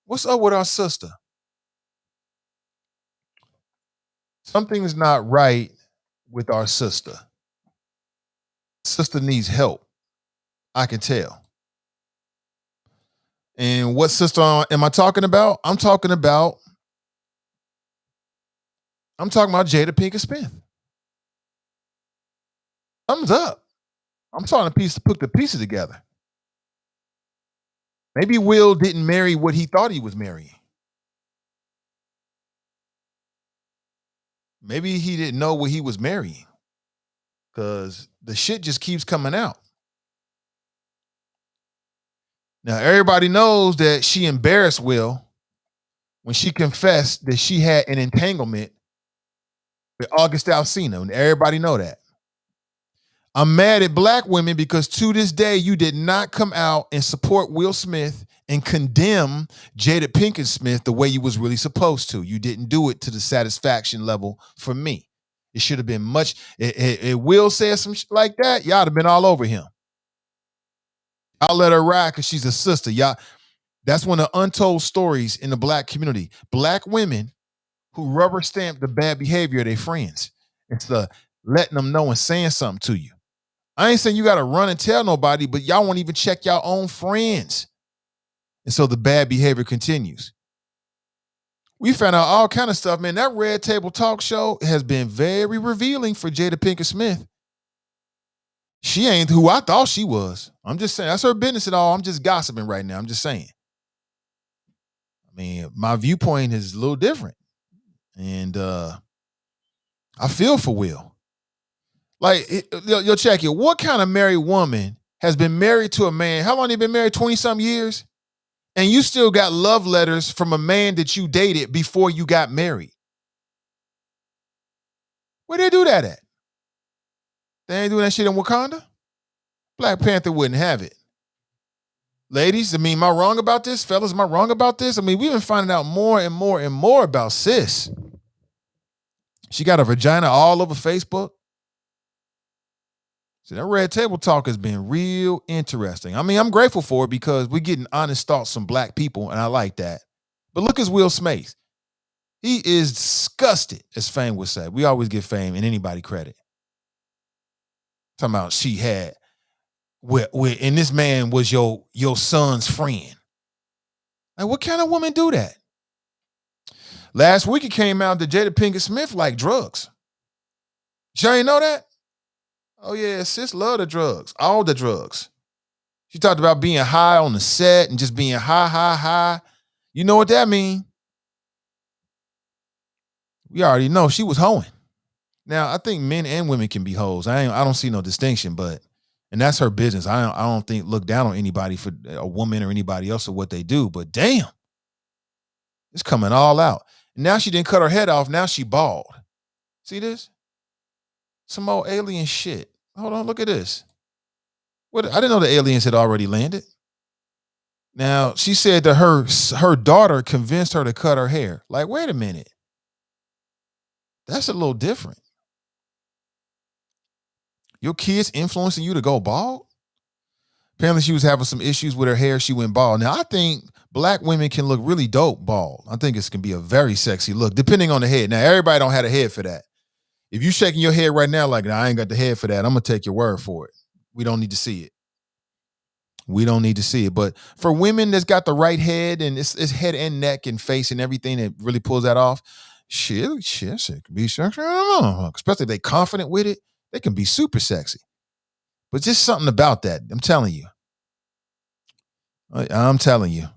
What's up with our sister? Something's not right with our sister. Sister needs help. I can tell. And what sister am I talking about? I'm talking about Jada Pinkett Smith. Thumbs up. I'm trying to put the pieces together. Maybe Will didn't marry what he thought he was marrying. Maybe he didn't know what he was marrying. Because the shit just keeps coming out. Now, everybody knows that she embarrassed Will when she confessed that she had an entanglement with August Alsina. And everybody know that. I'm mad at black women because to this day, you did not come out and support Will Smith and condemn Jada Pinkett Smith the way you was really supposed to. You didn't do it to the satisfaction level for me. It should have been much. It Will said some shit like that, y'all have been all over him. I'll let her ride because she's a sister. Y'all, that's one of the untold stories in the black community. Black women who rubber stamp the bad behavior of their friends. It's the letting them know and saying something to you. I ain't saying you got to run and tell nobody, but y'all won't even check your own friends. And so the bad behavior continues. We found out all kind of stuff, man. That Red Table Talk show has been very revealing for Jada Pinkett Smith. She ain't who I thought she was. I'm just saying, that's her business at all. I'm just gossiping right now. I'm just saying. I mean, my viewpoint is a little different. And I feel for Will. Like, yo, check it. What kind of married woman has been married to a man? How long they been married? 20-some years? And you still got love letters from a man that you dated before you got married. Where they do that at? They ain't doing that shit in Wakanda? Black Panther wouldn't have it. Ladies, I mean, am I wrong about this? Fellas, am I wrong about this? I mean, we've been finding out more and more and more about sis. She got a vagina all over Facebook. So that Red Table Talk has been real interesting. I mean, I'm grateful for it because we're getting honest thoughts from black people, and I like that. But look at Will Smith. He is disgusted, as Fame would say. We always give Fame and anybody credit. Talking about she had, and this man was your son's friend. Like, what kind of woman do that? Last week it came out that Jada Pinkett Smith liked drugs. You ain't know that? Oh yeah, sis love the drugs, all the drugs. She talked about being high on the set and just being high. You know what that mean? We already know she was hoeing. Now, I think men and women can be hoes. I don't see no distinction, and that's her business. I don't think look down on anybody for a woman or anybody else or what they do, but damn, it's coming all out. And now she didn't cut her head off. Now she bald. See this? Some old alien shit. Hold on, look at this. What? I didn't know the aliens had already landed. Now, she said that her daughter convinced her to cut her hair. Like, wait a minute. That's a little different. Your kids influencing you to go bald? Apparently she was having some issues with her hair. She went bald. Now, I think black women can look really dope bald. I think it can be a very sexy look, depending on the head. Now, everybody don't have a head for that. If you shaking your head right now like, I ain't got the head for that, I'm going to take your word for it. We don't need to see it. We don't need to see it. But for women that's got the right head and it's head and neck and face and everything that really pulls that off, shit it can be sexy. I don't know. Especially if they confident with it, they can be super sexy. But just something about that. I'm telling you. I'm telling you.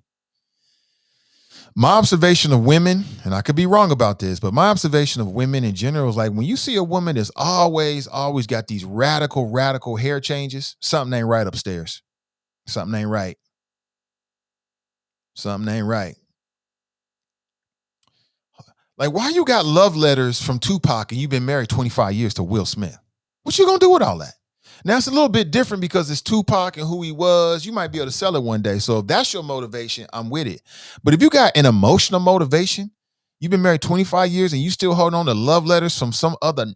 My observation of women, and I could be wrong about this, but my observation of women in general is like when you see a woman that's always got these radical hair changes, something ain't right upstairs. Something ain't right. Something ain't right. Like, why you got love letters from Tupac and you've been married 25 years to Will Smith? What you gonna do with all that? Now, it's a little bit different because it's Tupac and who he was. You might be able to sell it one day. So if that's your motivation, I'm with it. But if you got an emotional motivation, you've been married 25 years and you still holding on to love letters from some other,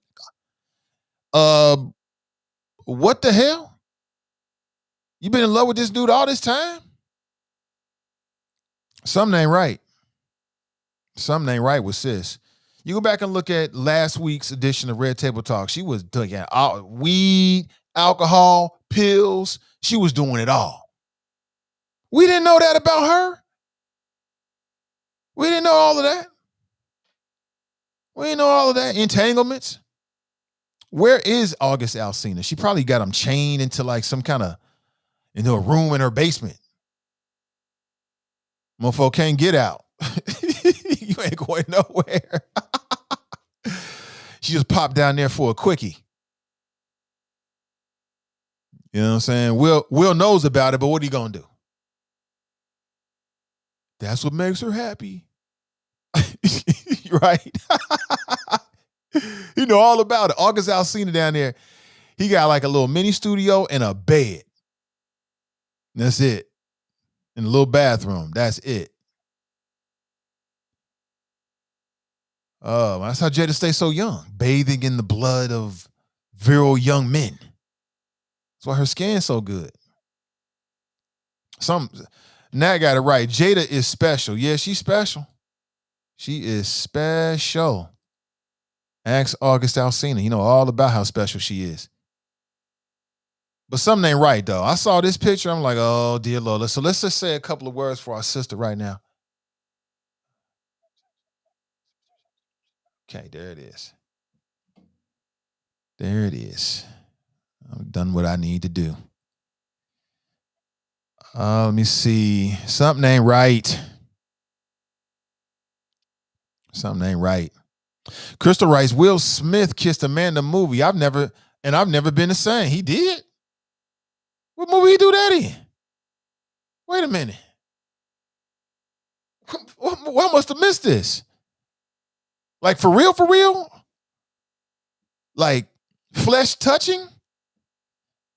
Uh, what the hell? You been in love with this dude all this time? Something ain't right. Something ain't right with sis. You go back and look at last week's edition of Red Table Talk. She was doing weed, alcohol, pills. She was doing it all. We didn't know that about her. We didn't know all of that. We didn't know all of that. Entanglements. Where is August Alsina? She probably got him chained into like some kind of into a room in her basement. Motherfucker can't get out. You ain't going nowhere. She just popped down there for a quickie. You know what I'm saying? Will knows about it, but what are you gonna do? That's what makes her happy. Right? You know all about it. August Alsina down there, he got like a little mini studio and a bed. That's it. And a little bathroom. That's it. Oh, that's how Jada stays so young, bathing in the blood of virile young men. That's why her skin's so good. Nat got it right. Jada is special. Yeah, she's special. She is special. Ask August Alsina. You know all about how special she is. But something ain't right, though. I saw this picture. I'm like, oh, dear Lord. So let's just say a couple of words for our sister right now. Okay, there it is. There it is. I've done what I need to do. Let me see. Something ain't right. Something ain't right. Crystal writes, Will Smith kissed Amanda movie. I've never been the same. He did? What movie he do that in? Wait a minute. I must have missed this. Like for real, for real? Like flesh touching?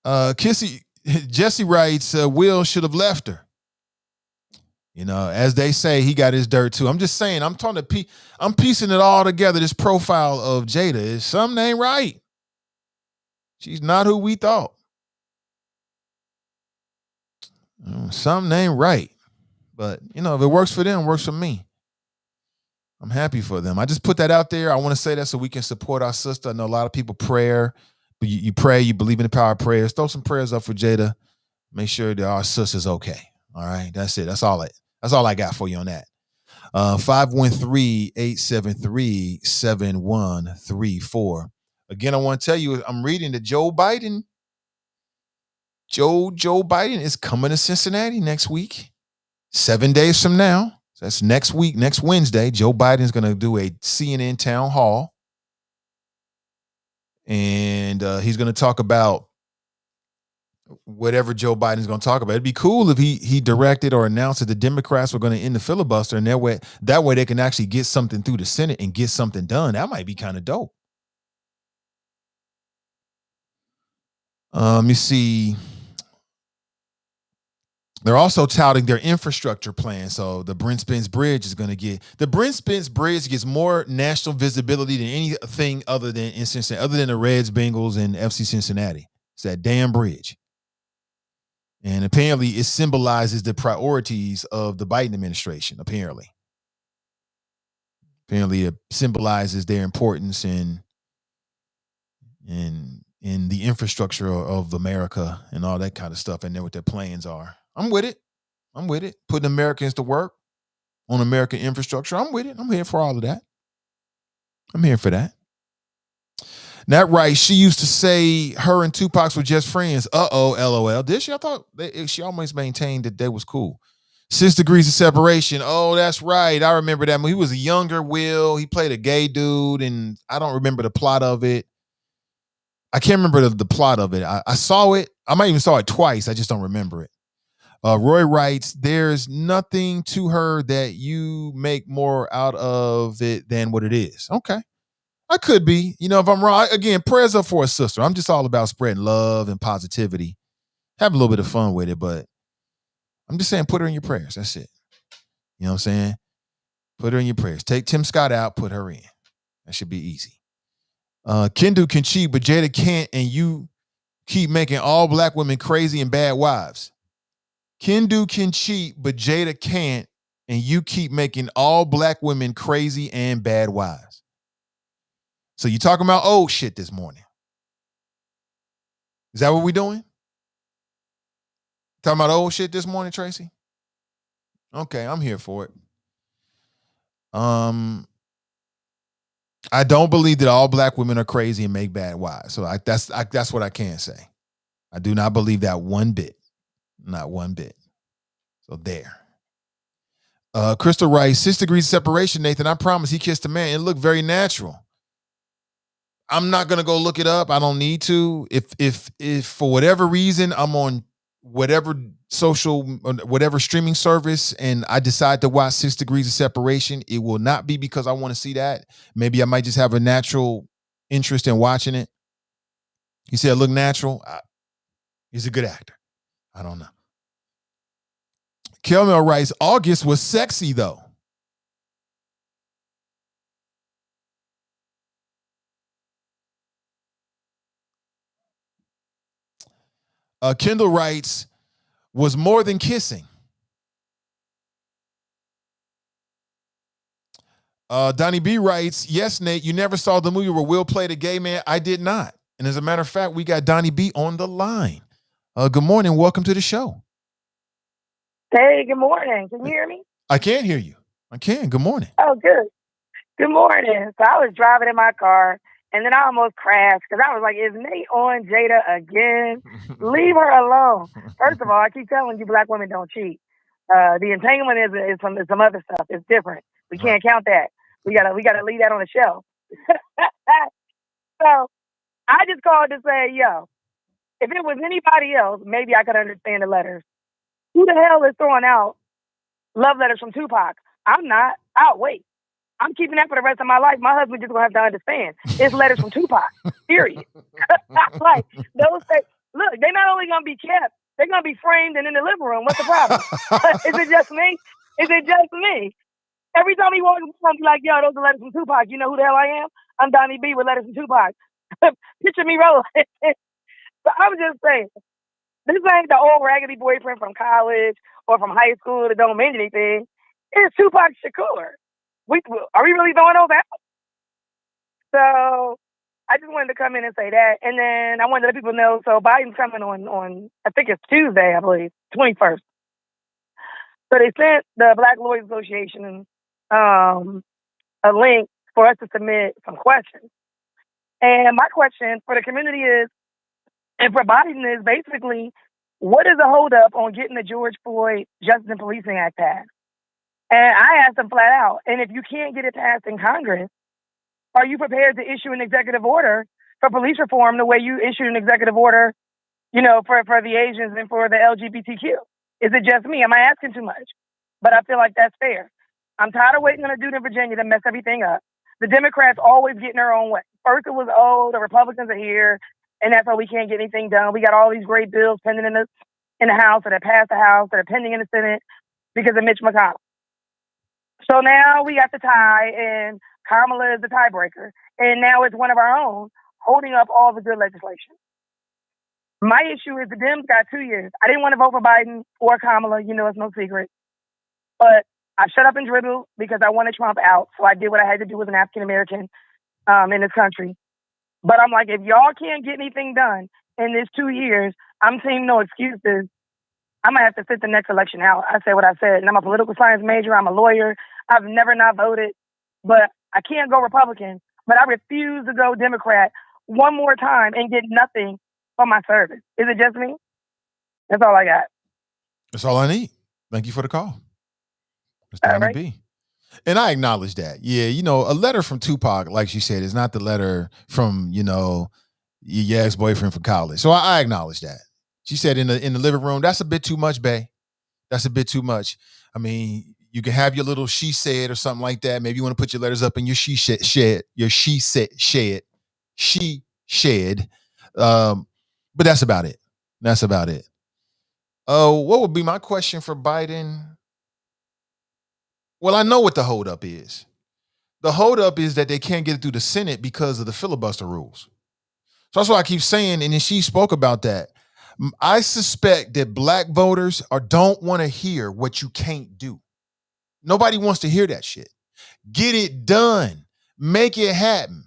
Jesse writes, Will should have left her. You know, as they say, he got his dirt too. I'm just saying, I'm piecing it all together. This profile of Jada is something ain't right. She's not who we thought. Something ain't right. But, you know, if it works for them, it works for me. I'm happy for them. I just put that out there. I want to say that so we can support our sister. I know a lot of people pray. You pray, you believe in the power of prayers. Throw some prayers up for Jada. Make sure that our sister's okay. All right. That's it. That's all I got for you on that. 513-873-7134. Again, I want to tell you, I'm reading that Joe Biden is coming to Cincinnati next week. 7 days from now. So that's next week, next Wednesday. Joe Biden's going to do a CNN town hall. And he's going to talk about whatever Joe Biden's going to talk about. It'd be cool if he directed or announced that the Democrats were going to end the filibuster, and that way they can actually get something through the Senate and get something done. That might be kind of dope. Let me see. They're also touting their infrastructure plan. So the Brent Spence Bridge gets more national visibility than anything other than in Cincinnati, other than the Reds, Bengals, and FC Cincinnati. It's that damn bridge. And apparently it symbolizes the priorities of the Biden administration, apparently. Apparently it symbolizes their importance in the infrastructure of America and all that kind of stuff, and then what their plans are. I'm with it. Putting Americans to work on American infrastructure. I'm with it. I'm here for all of that. I'm here for that. Nat Rice, she used to say her and Tupac were just friends. Uh-oh, LOL. Did she? I thought she always maintained that they was cool. 6 Degrees of Separation. Oh, that's right. I remember that. He was a younger Will. He played a gay dude, and I don't remember the plot of it. I can't remember the plot of it. I saw it. I might even saw it twice. I just don't remember it. Roy writes, there's nothing to her that you make more out of it than what it is. Okay. I could be. You know, if I'm wrong, again, prayers up for a sister. I'm just all about spreading love and positivity. Have a little bit of fun with it, but I'm just saying put her in your prayers. That's it. You know what I'm saying? Put her in your prayers. Take Tim Scott out, put her in. That should be easy. Kendall can cheat, but Jada can't, and you keep making all black women crazy and bad wives. Kendall can cheat, but Jada can't, and you keep making all black women crazy and bad wives. So you talking about old shit this morning. Is that what we doing? Talking about old shit this morning, Tracy? Okay, I'm here for it. I don't believe that all black women are crazy and make bad wives. So that's what I can say. I do not believe that one bit. Not one bit. So there. Crystal Rice, 6 degrees of separation, Nathan. I promise he kissed a man. It looked very natural. I'm not gonna go look it up. I don't need to. If for whatever reason I'm on whatever whatever streaming service and I decide to watch 6 degrees of separation, it will not be because I want to see that. Maybe I might just have a natural interest in watching it. He said, look natural. He's a good actor. I don't know. Kelmel writes, August was sexy though. Kendall writes, was more than kissing. Donnie B writes, yes, Nate, you never saw the movie where Will played a gay man. I did not. And as a matter of fact, we got Donnie B on the line. Good morning. Welcome to the show. Hey, good morning. Can you hear me? I can hear you. I can. Good morning. Oh, good. Good morning. So I was driving in my car, and then I almost crashed because I was like, is Nate on Jada again? Leave her alone. First of all, I keep telling you black women don't cheat. The entanglement is some other stuff. It's different. We can't count that. We gotta leave that on the shelf. So I just called to say, yo, if it was anybody else, maybe I could understand the letters. Who the hell is throwing out love letters from Tupac? I'm not. I'll wait. I'm keeping that for the rest of my life. My husband just gonna have to understand. It's letters from Tupac. Period. Like those things. Look, they're not only gonna be kept, they're gonna be framed and in the living room. What's the problem? Is it just me? Is it just me? Every time he walks around, be like, yo, those are letters from Tupac. You know who the hell I am? I'm Donnie B with letters from Tupac. Picture me rolling. So I'm just saying, this ain't the old raggedy boyfriend from college or from high school that don't mean anything. It's Tupac Shakur. Are we really throwing those out? So I just wanted to come in and say that. And then I wanted to let people know, so Biden's coming on I think it's Tuesday, I believe, 21st. So they sent the Black Lawyers Association a link for us to submit some questions. And my question for the community is, and for Biden is basically, what is the holdup on getting the George Floyd Justice and Policing Act passed? And I asked them flat out, and if you can't get it passed in Congress, are you prepared to issue an executive order for police reform the way you issued an executive order, for the Asians and for the LGBTQ? Is it just me? Am I asking too much? But I feel like that's fair. I'm tired of waiting on a dude in Virginia to mess everything up. The Democrats always get in their own way. First it was, the Republicans are here, and that's why we can't get anything done. We got all these great bills pending in the House that have passed the House, that are pending in the Senate because of Mitch McConnell. So now we got the tie, and Kamala is the tiebreaker. And now it's one of our own holding up all the good legislation. My issue is the Dems got 2 years. I didn't want to vote for Biden or Kamala. It's no secret. But I shut up and dribbled because I wanted Trump out. So I did what I had to do as an African American in this country. But I'm like, if y'all can't get anything done in this 2 years, I'm seeing no excuses. I'm going to have to sit the next election out. I said what I said. And I'm a political science major. I'm a lawyer. I've never not voted. But I can't go Republican. But I refuse to go Democrat one more time and get nothing for my service. Is it just me? That's all I got. That's all I need. Thank you for the call. It's Donnie B. And I acknowledge that. Yeah, a letter from Tupac, like she said, is not the letter from, your ex-boyfriend from college. So I acknowledge that. She said in the living room, that's a bit too much, bae. That's a bit too much. I mean, you can have your little she said or something like that. Maybe you want to put your letters up in your she shed, your she shed. But that's about it. That's about it. Oh, what would be my question for Biden? Well, I know what the holdup is. The holdup is that they can't get it through the Senate because of the filibuster rules. So that's why I keep saying, and then she spoke about that. I suspect that black voters don't want to hear what you can't do. Nobody wants to hear that shit. Get it done. Make it happen.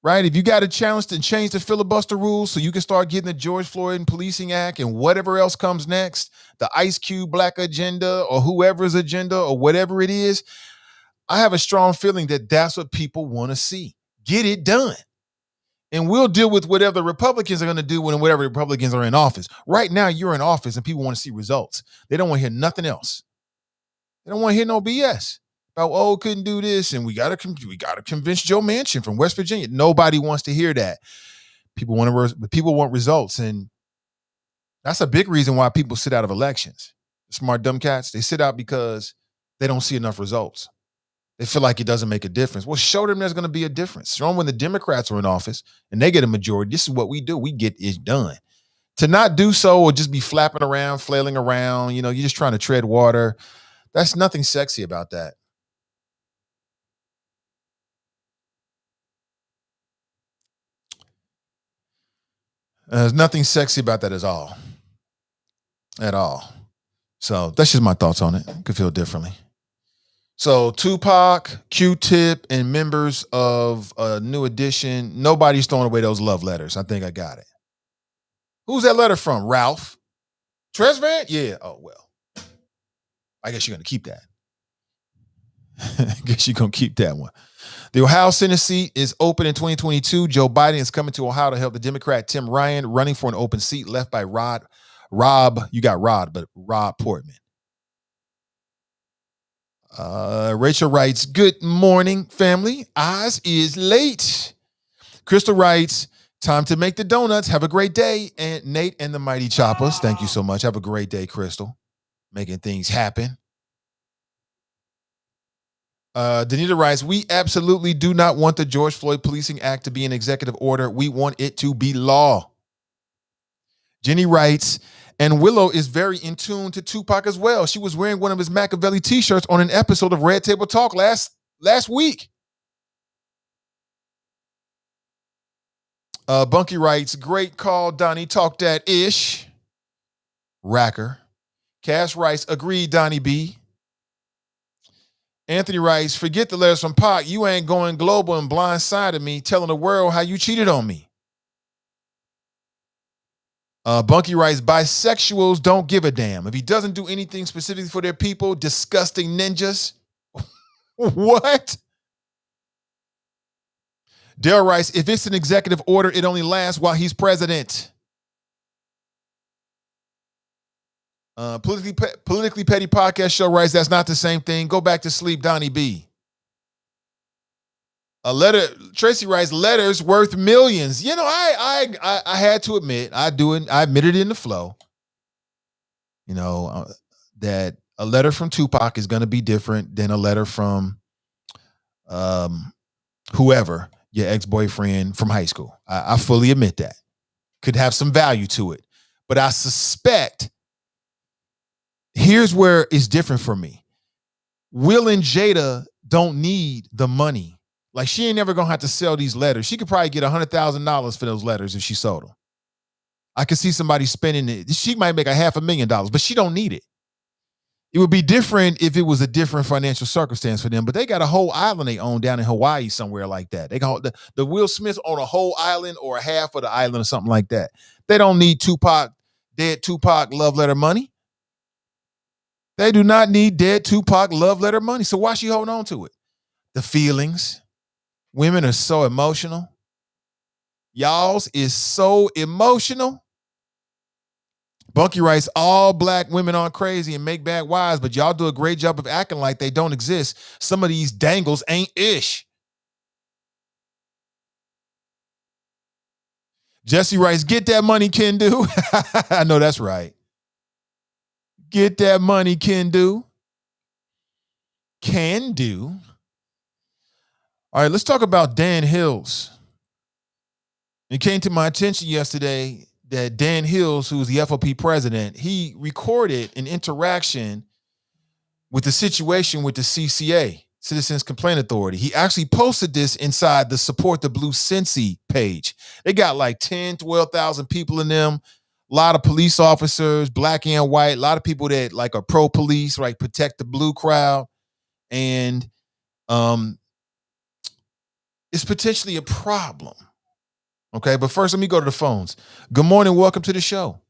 Right? If you got a challenge to change the filibuster rules so you can start getting the George Floyd and Policing Act and whatever else comes next, the Ice Cube Black agenda or whoever's agenda or whatever it is, I have a strong feeling that that's what people want to see. Get it done. And we'll deal with whatever the Republicans are going to do when whatever Republicans are in office. Right now, you're in office and people want to see results. They don't want to hear nothing else. They don't want to hear no BS about, couldn't do this, and we gotta convince Joe Manchin from West Virginia. Nobody wants to hear that. People want results, and that's a big reason why people sit out of elections. Smart dumb cats, they sit out because they don't see enough results. They feel like it doesn't make a difference. Well, show them there's going to be a difference. Show them when the Democrats are in office and they get a majority. This is what we do. We get it done. To not do so or just be flapping around, flailing around, you're just trying to tread water. That's nothing sexy about that. There's nothing sexy about that at all. At all. So that's just my thoughts on it. Could feel differently. So Tupac, Q-Tip, and members of New Edition, nobody's throwing away those love letters. I think I got it. Who's that letter from? Ralph? Tresvant? Yeah. Oh, well. I guess you're going to keep that. I guess you're going to keep that one. The Ohio Senate seat is open in 2022. Joe Biden is coming to Ohio to help the Democrat Tim Ryan running for an open seat left by Rob Portman. Rachel writes, good morning, family. Oz is late. Crystal writes, time to make the donuts. Have a great day. And Nate and the Mighty Choppers, thank you so much. Have a great day, Crystal. Making things happen. Danita writes, we absolutely do not want the George Floyd Policing Act to be an executive order. We want it to be law. Jenny writes, and Willow is very in tune to Tupac as well. She was wearing one of his Machiavelli t-shirts on an episode of Red Table Talk last week. Bunky writes, great call, Donnie. Talk that ish. Racker. Cash writes, agreed, Donnie B. Anthony writes, forget the letters from Pac. You ain't going global and blindsided me, telling the world how you cheated on me. Bunky writes, bisexuals don't give a damn. If he doesn't do anything specifically for their people, disgusting ninjas. What? Dale writes, if it's an executive order, it only lasts while he's president. Politically Petty Podcast Show writes, that's not the same thing. Go back to sleep, Donnie B. Tracy writes, letters worth millions. I had to admit, I admitted it in the flow. That a letter from Tupac is going to be different than a letter from whoever, your ex-boyfriend from high school. I fully admit that. Could have some value to it. But I suspect, here's where it's different for me. Will and Jada don't need the money. Like, she ain't never going to have to sell these letters. She could probably get $100,000 for those letters if she sold them. I could see somebody spending it. She might make $500,000, but she don't need it. It would be different if it was a different financial circumstance for them, but they got a whole island they own down in Hawaii somewhere like that. They got the Will Smiths own a whole island or a half of the island or something like that. They don't need dead Tupac love letter money. They do not need dead Tupac love letter money. So why she holding on to it? The feelings. Women are so emotional. Y'all's is so emotional. Bunky writes, all black women aren't crazy and make bad wives, but y'all do a great job of acting like they don't exist. Some of these dangles ain't ish. Jesse writes, get that money, Ken Do. I know that's right. Get that money, Ken Do. Can do. All right, let's talk about Dan Hills. It came to my attention yesterday that Dan Hills, who's the FOP president, he recorded an interaction with the situation with the CCA. Citizens Complaint Authority. He actually posted this inside the Support the Blue Cincy page. They got like 10, 12,000 people in them. A lot of police officers, black and white, a lot of people that like are pro-police, right? Protect the blue crowd. And it's potentially a problem. Okay, but first let me go to the phones. Good morning, welcome to the show.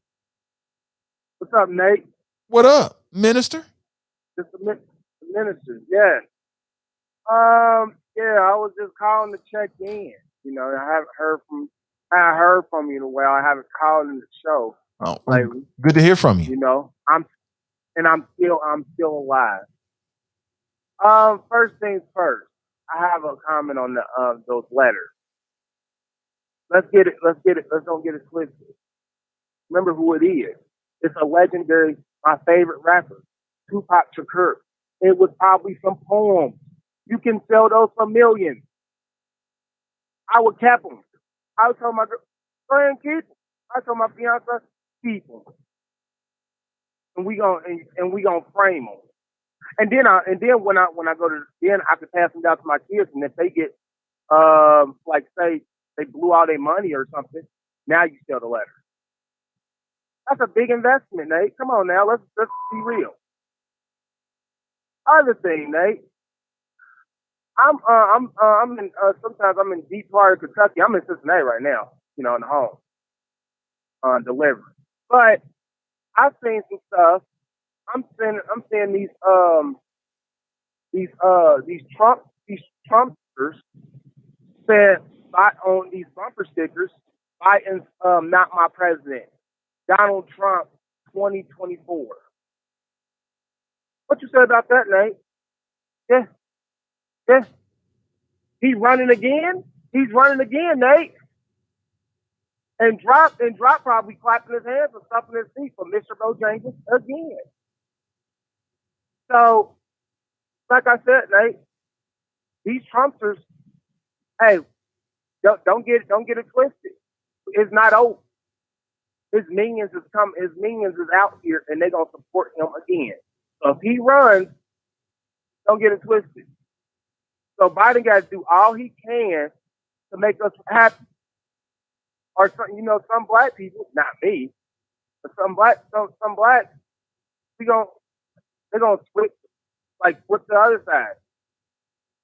What's up, Nate? What up, Minister? Just a minister, yeah. Yeah, I was just calling to check in. You know, I haven't heard from you in a while. I haven't called in the show. Oh, lately. Good to hear from you. You know, I'm still alive. First things first. I have a comment on those letters. Let's get it. Let's don't get it twisted. Remember who it is. It's a legendary, my favorite rapper, Tupac Shakur. It was probably some poems. You can sell those for millions. I would cap them. I would tell my girl, keep them. I told my fiance, keep them. And we gonna frame them. And then when I go to I can pass them down to my kids, and if they get like say they blew all their money or something, now you sell the letter. That's a big investment, Nate. Come on now, let's be real. Other thing, Nate, I'm in sometimes I'm in deep part of Kentucky. I'm in Cincinnati right now, you know, in the home, delivery. But I've seen some stuff. I'm seeing these Trumpsters said on these bumper stickers, Biden's not my president. Donald Trump 2024. What you say about that, Nate? Yeah. He's running again, Nate. And drop probably clapping his hands and stuffing his feet for Mr. Bojangles again. So, like I said, Nate, these Trumpsters, hey, don't get it twisted. It's not over. His minions is out here, and they're gonna support him again. So if he runs, don't get it twisted. So Biden got to do all he can to make us happy. Or some black people, not me, but some blacks, they're gonna switch the other side.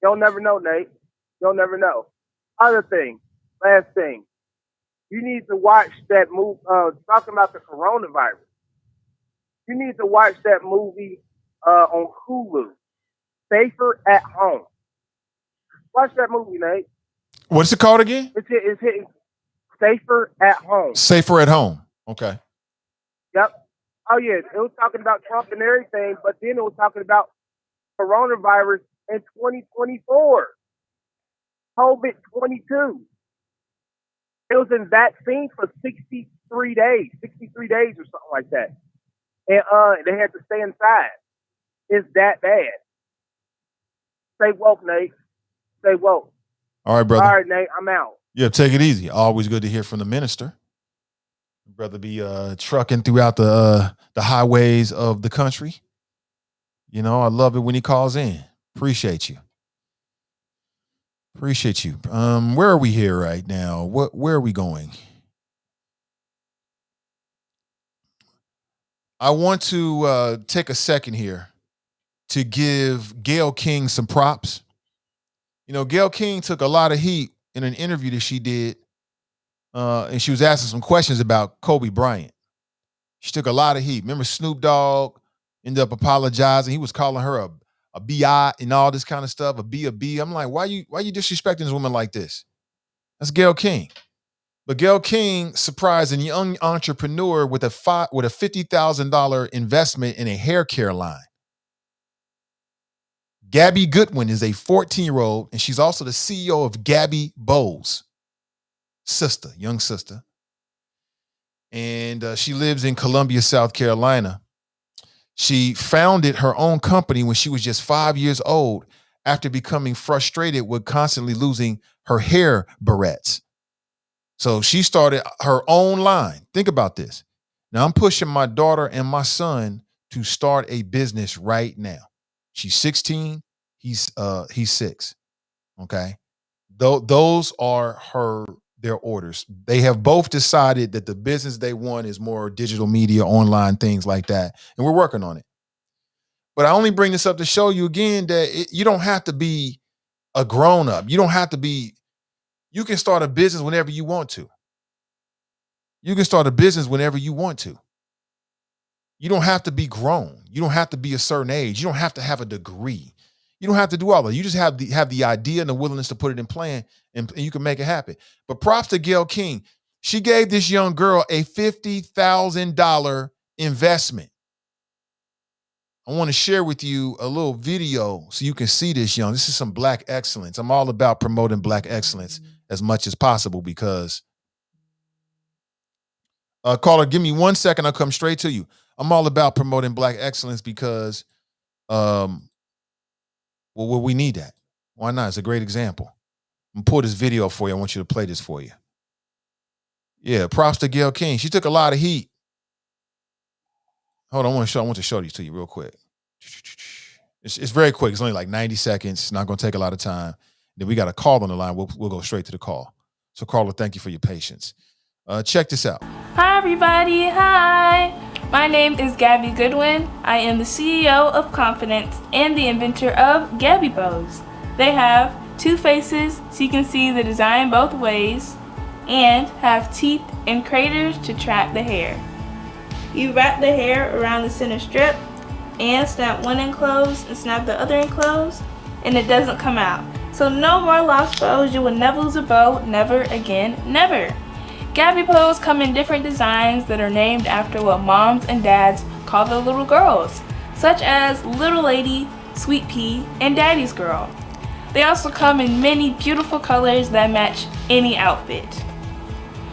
You'll never know, Nate. You'll never know. Last thing. You need to watch that movie, talking about the coronavirus. You need to watch that movie on Hulu, Safer at Home. Watch that movie, Nate. What's it called again? It's hitting Safer at Home. Safer at Home. Okay. Yep. Oh, yeah. It was talking about Trump and everything, but then it was talking about coronavirus in 2024. COVID-22. It was in vaccine for 63 days or something like that. And they had to stay inside. It's that bad. Stay woke, Nate. Stay woke. All right, brother. All right, Nate, I'm out. Yeah, take it easy. Always good to hear from the minister. Brother be trucking throughout the highways of the country. You know, I love it when he calls in. Appreciate you. Where are we here right now? Where are we going? I want to take a second here to give Gayle King some props. You know, Gayle King took a lot of heat in an interview that she did, and she was asking some questions about Kobe Bryant. She took a lot of heat. Remember, Snoop Dogg ended up apologizing. He was calling her a B.I. and all this kind of stuff, a B. I'm like, why you disrespecting this woman like this? That's Gayle King. But Gayle King surprised a young entrepreneur with a $50,000 investment in a hair care line. Gabby Goodwin is a 14-year-old, and she's also the CEO of Gabby Bowles' young sister. And she lives in Columbia, South Carolina. She founded her own company when she was just 5 years old after becoming frustrated with constantly losing her hair barrettes. So she started her own line. Think about this. Now I'm pushing my daughter and my son to start a business right now. She's 16, He's 6. Okay. Those are their orders. They have both decided that the business they want is more digital media, online things like that. And we're working on it. But I only bring this up to show you again that you don't have to be a grown up. You can start a business whenever you want to. You can start a business whenever you want to. You don't have to be grown. You don't have to be a certain age. You don't have to have a degree. You don't have to do all that. You just have the idea and the willingness to put it in plan, and you can make it happen. But props to Gayle King. She gave this young girl a $50,000 investment. I want to share with you a little video so you can see this, young. This is some Black excellence. I'm all about promoting Black excellence as much as possible because caller, give me 1 second. I'll come straight to you. I'm all about promoting Black excellence because well, we need that. Why not? It's a great example. I'm gonna pull this video for you. I want you to play this for you. Yeah, props to Gayle King. She took a lot of heat. Hold on, I want to show these to you real quick. It's very quick. It's only like 90 seconds. It's not gonna take a lot of time. Then we got a call on the line. We'll go straight to the call. So, caller, thank you for your patience. Check this out. Hi, everybody. Hi. My name is Gabby Goodwin. I am the CEO of Confidence and the inventor of Gabby Bows. They have 2 faces so you can see the design both ways and have teeth and craters to trap the hair. You wrap the hair around the center strip and snap one end closed and snap the other end closed, and it doesn't come out. So no more lost bows. You will never lose a bow. Never again. Never. Gabby bows come in different designs that are named after what moms and dads call their little girls, such as Little Lady, Sweet Pea, and Daddy's Girl. They also come in many beautiful colors that match any outfit.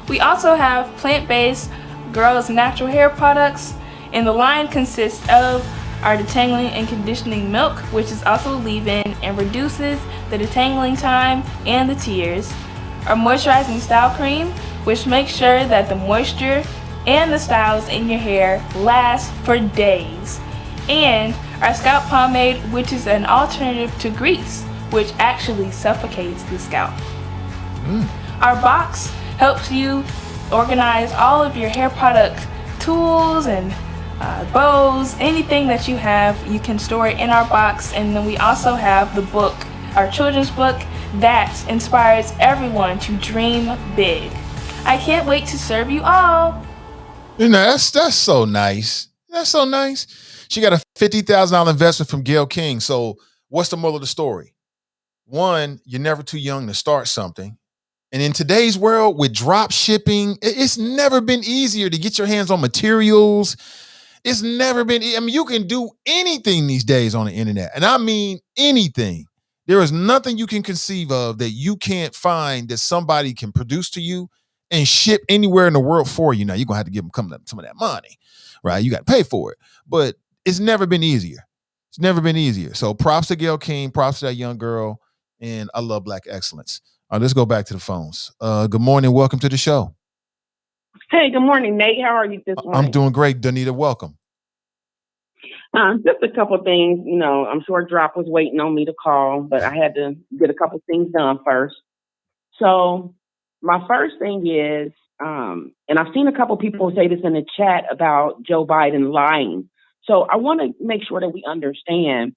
We also have plant-based girls' natural hair products, and the line consists of our detangling and conditioning milk, which is also leave-in and reduces the detangling time and the tears, our moisturizing style cream, which makes sure that the moisture and the styles in your hair last for days, and our scalp pomade, which is an alternative to grease, which actually suffocates the scalp. Our box helps you organize all of your hair product tools and bows, anything that you have, you can store it in our box. And then we also have the book, our children's book, that inspires everyone to dream big. I can't wait to serve you all. You know, that's so nice. That's so nice. She got a $50,000 investment from Gayle King. So what's the moral of the story? One, you're never too young to start something. And in today's world with drop shipping, it's never been easier to get your hands on materials. It's never been, you can do anything these days on the internet. And I mean anything. There is nothing you can conceive of that you can't find that somebody can produce to you and ship anywhere in the world for you. Now, you're going to have to give them some of that money, right? You got to pay for it. But it's never been easier. It's never been easier. So props to Gayle King, props to that young girl, and I love Black excellence. All right, let's go back to the phones. Good morning. Welcome to the show. Hey, good morning, Nate. How are you this morning? I'm doing great, Danita. Welcome. Just a couple things. You know, I'm sure Drop was waiting on me to call, but I had to get a couple things done first. So my first thing is, and I've seen a couple people say this in the chat about Joe Biden lying. So I want to make sure that we understand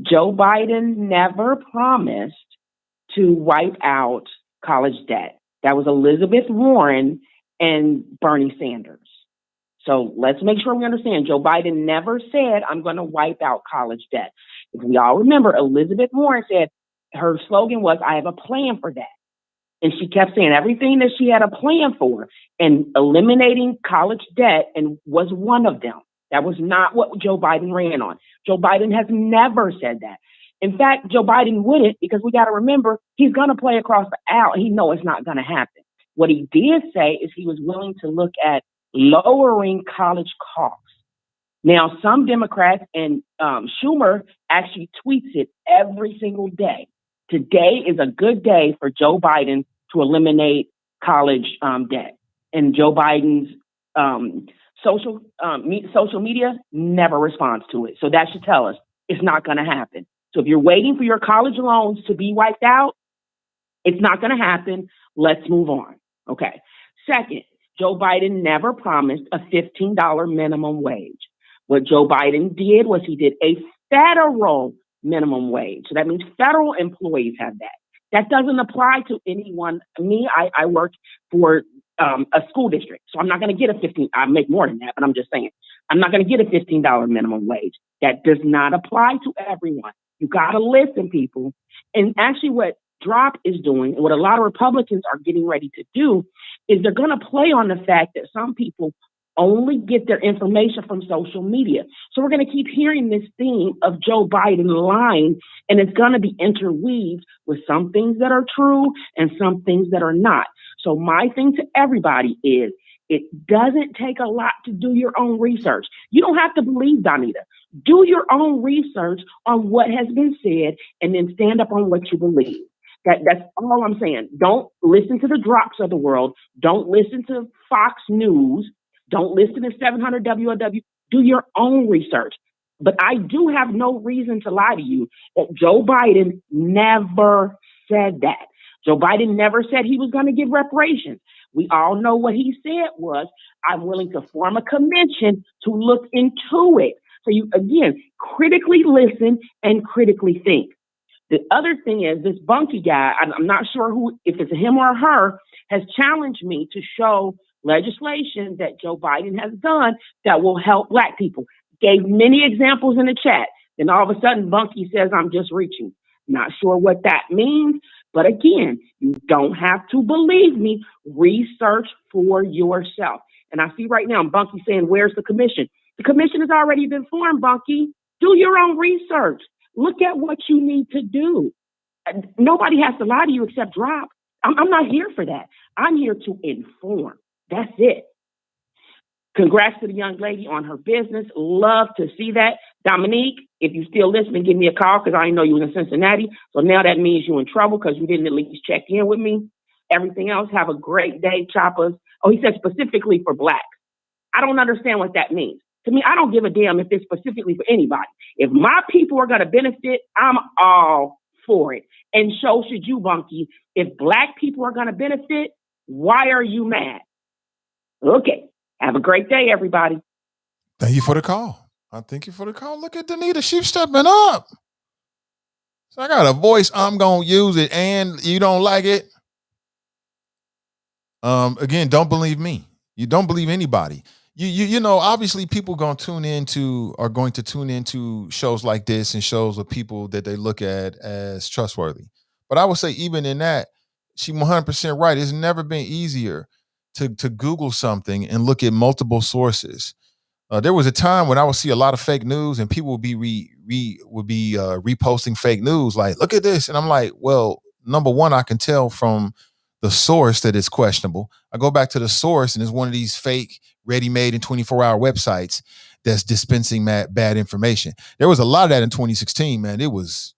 Joe Biden never promised to wipe out college debt. That was Elizabeth Warren and Bernie Sanders. So let's make sure we understand. Joe Biden never said, I'm going to wipe out college debt. If we all remember, Elizabeth Warren said her slogan was, I have a plan for that. And she kept saying everything that she had a plan for, and eliminating college debt and was one of them. That was not what Joe Biden ran on. Joe Biden has never said that. In fact, Joe Biden wouldn't, because we got to remember, he's going to play across the aisle. He knows it's not going to happen. What he did say is he was willing to look at lowering college costs. Now, some Democrats, and Schumer actually tweets it every single day. Today is a good day for Joe Biden to eliminate college debt. And Joe Biden's social media never responds to it. So that should tell us it's not going to happen. So if you're waiting for your college loans to be wiped out, it's not going to happen. Let's move on. Okay. Second, Joe Biden never promised a $15 minimum wage. What Joe Biden did was he did a federal minimum wage. So that means federal employees have that. That doesn't apply to anyone. Me, I work for a school district, so I'm not going to get a 15. I make more than that, but I'm just saying I'm not going to get a $15 minimum wage. That does not apply to everyone. You got to listen, people. And actually, what Drop is doing, and what a lot of Republicans are getting ready to do, is they're going to play on the fact that some people only get their information from social media. So we're going to keep hearing this theme of Joe Biden lying, and it's going to be interweaved with some things that are true and some things that are not. So my thing to everybody is, it doesn't take a lot to do your own research. You don't have to believe Donita. Do your own research on what has been said and then stand up on what you believe. That's all I'm saying. Don't listen to the Drops of the world. Don't listen to Fox News. Don't listen to 700 WOW. Do your own research. But I do have no reason to lie to you that Joe Biden never said that. Joe Biden never said he was going to give reparations. We all know what he said was, I'm willing to form a commission to look into it. So you, again, critically listen and critically think. The other thing is this Bunky guy, I'm not sure who, if it's him or her, has challenged me to show legislation that Joe Biden has done that will help Black people. Gave many examples in the chat. Then all of a sudden, Bunky says, I'm just reaching. Not sure what that means. But again, you don't have to believe me. Research for yourself. And I see right now, Bunky saying, where's the commission? The commission has already been formed, Bunky. Do your own research. Look at what you need to do. Nobody has to lie to you except Drop. I'm not here for that. I'm here to inform. That's it. Congrats to the young lady on her business. Love to see that. Dominique, if you still listening, give me a call because I didn't know you was in Cincinnati. So now that means you're in trouble because you didn't at least check in with me. Everything else, have a great day, choppers. Oh, he said specifically for Blacks. I don't understand what that means. To me, I don't give a damn if it's specifically for anybody. If my people are going to benefit, I'm all for it. And so should you, Bunky. If Black people are going to benefit, why are you mad? Okay. Have a great day, everybody. Thank you for the call. I thank you for the call. Look at Danita. She's stepping up. So I got a voice. I'm going to use it. And you don't like it? Again, don't believe me. You don't believe anybody. You know, obviously people are going to tune into shows like this and shows of people that they look at as trustworthy. But I would say even in that, she's 100% right. It's never been easier to Google something and look at multiple sources. There was a time when I would see a lot of fake news and people would be reposting fake news like, look at this. And I'm like, well, number one, I can tell from the source that it's questionable. I go back to the source and it's one of these fake ready-made and 24-hour websites that's dispensing bad information. There was a lot of that in 2016, man. It was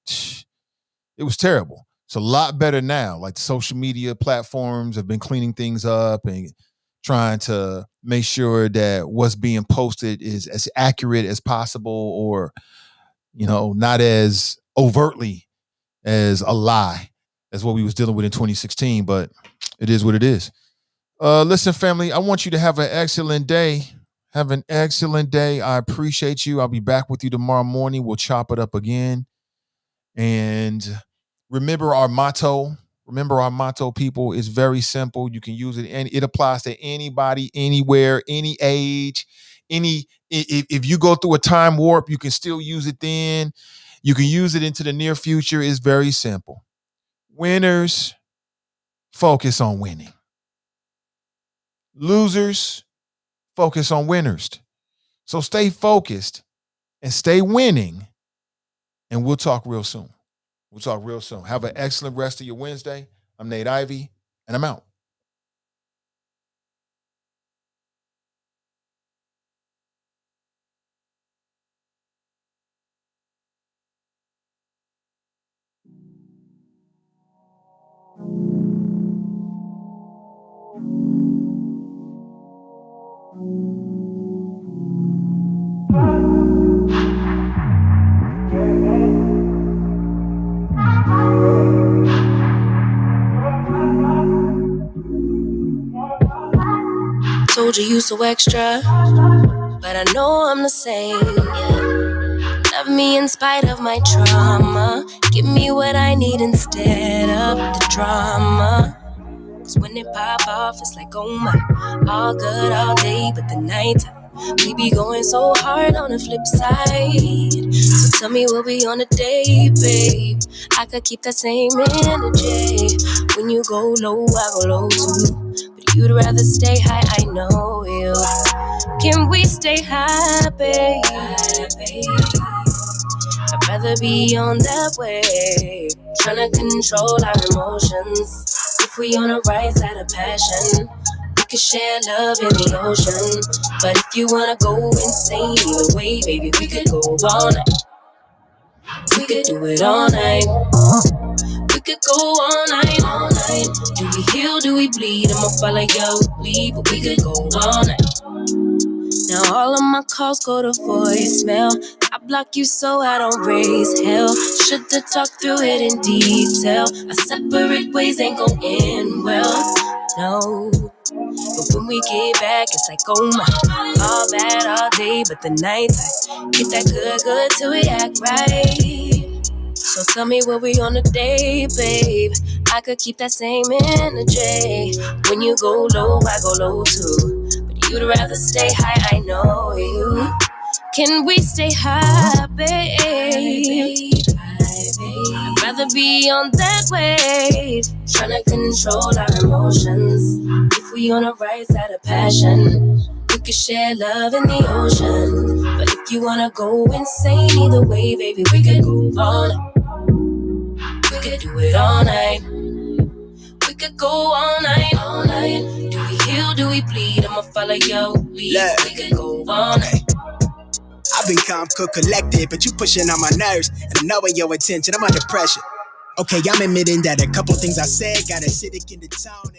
terrible. It's a lot better now. Like the social media platforms have been cleaning things up and trying to make sure that what's being posted is as accurate as possible or, not as overtly as a lie as what we was dealing with in 2016, but it is what it is. Listen, family, I want you to have an excellent day. Have an excellent day. I appreciate you. I'll be back with you tomorrow morning. We'll chop it up again. And remember our motto. Remember our motto, people. It's very simple. You can use it, and it applies to anybody, anywhere, any age, if you go through a time warp, you can still use it then. You can use it into the near future. It's very simple. Winners focus on winning. Losers focus on winners. So stay focused and stay winning, and we'll talk real soon. Have an excellent rest of your Wednesday. I'm Nate Ivy, and I'm out. you you so extra, but I know I'm the same. Yeah. Love me in spite of my trauma. Give me what I need instead of the drama. Cause when it pop off, it's like, oh my, all good all day, but the night we be going so hard on the flip side. So tell me what we on a day, babe. I could keep that same energy. When you go low, I go low too. But you'd rather stay high, I know you. Can we stay high, babe? I'd rather be on that wave, tryna control our emotions. If we on a right side of passion, we could share love in the ocean. But if you wanna go insane either way, baby, we could go all night. We could do it all night. We could go all night, all night. Do we heal, do we bleed? I'ma follow your lead, but we could go all night. Now all of my calls go to voicemail. I block you so I don't raise hell. Should've talked through it in detail. Our separate ways ain't gon' end well, no. But when we get back, it's like, oh my, all bad all day, but the night I get that good till we act right. So tell me what we on the day, babe. I could keep that same energy. When you go low, I go low too. But you'd rather stay high, I know you. Can we stay high, babe? I'd rather be on that wave, tryna control our emotions. If we on the right side of passion, we could share love in the ocean. But if you wanna go insane either way, baby, we could go all night. We could do it all night. We could go all night, all night. Do we heal, do we bleed? I'ma follow your lead. Look. We could go all night. I've been calm, cool, collected, but you pushing on my nerves, and I'm knowing your attention. I'm under pressure. Okay, I'm admitting that a couple things I said got acidic in the tone.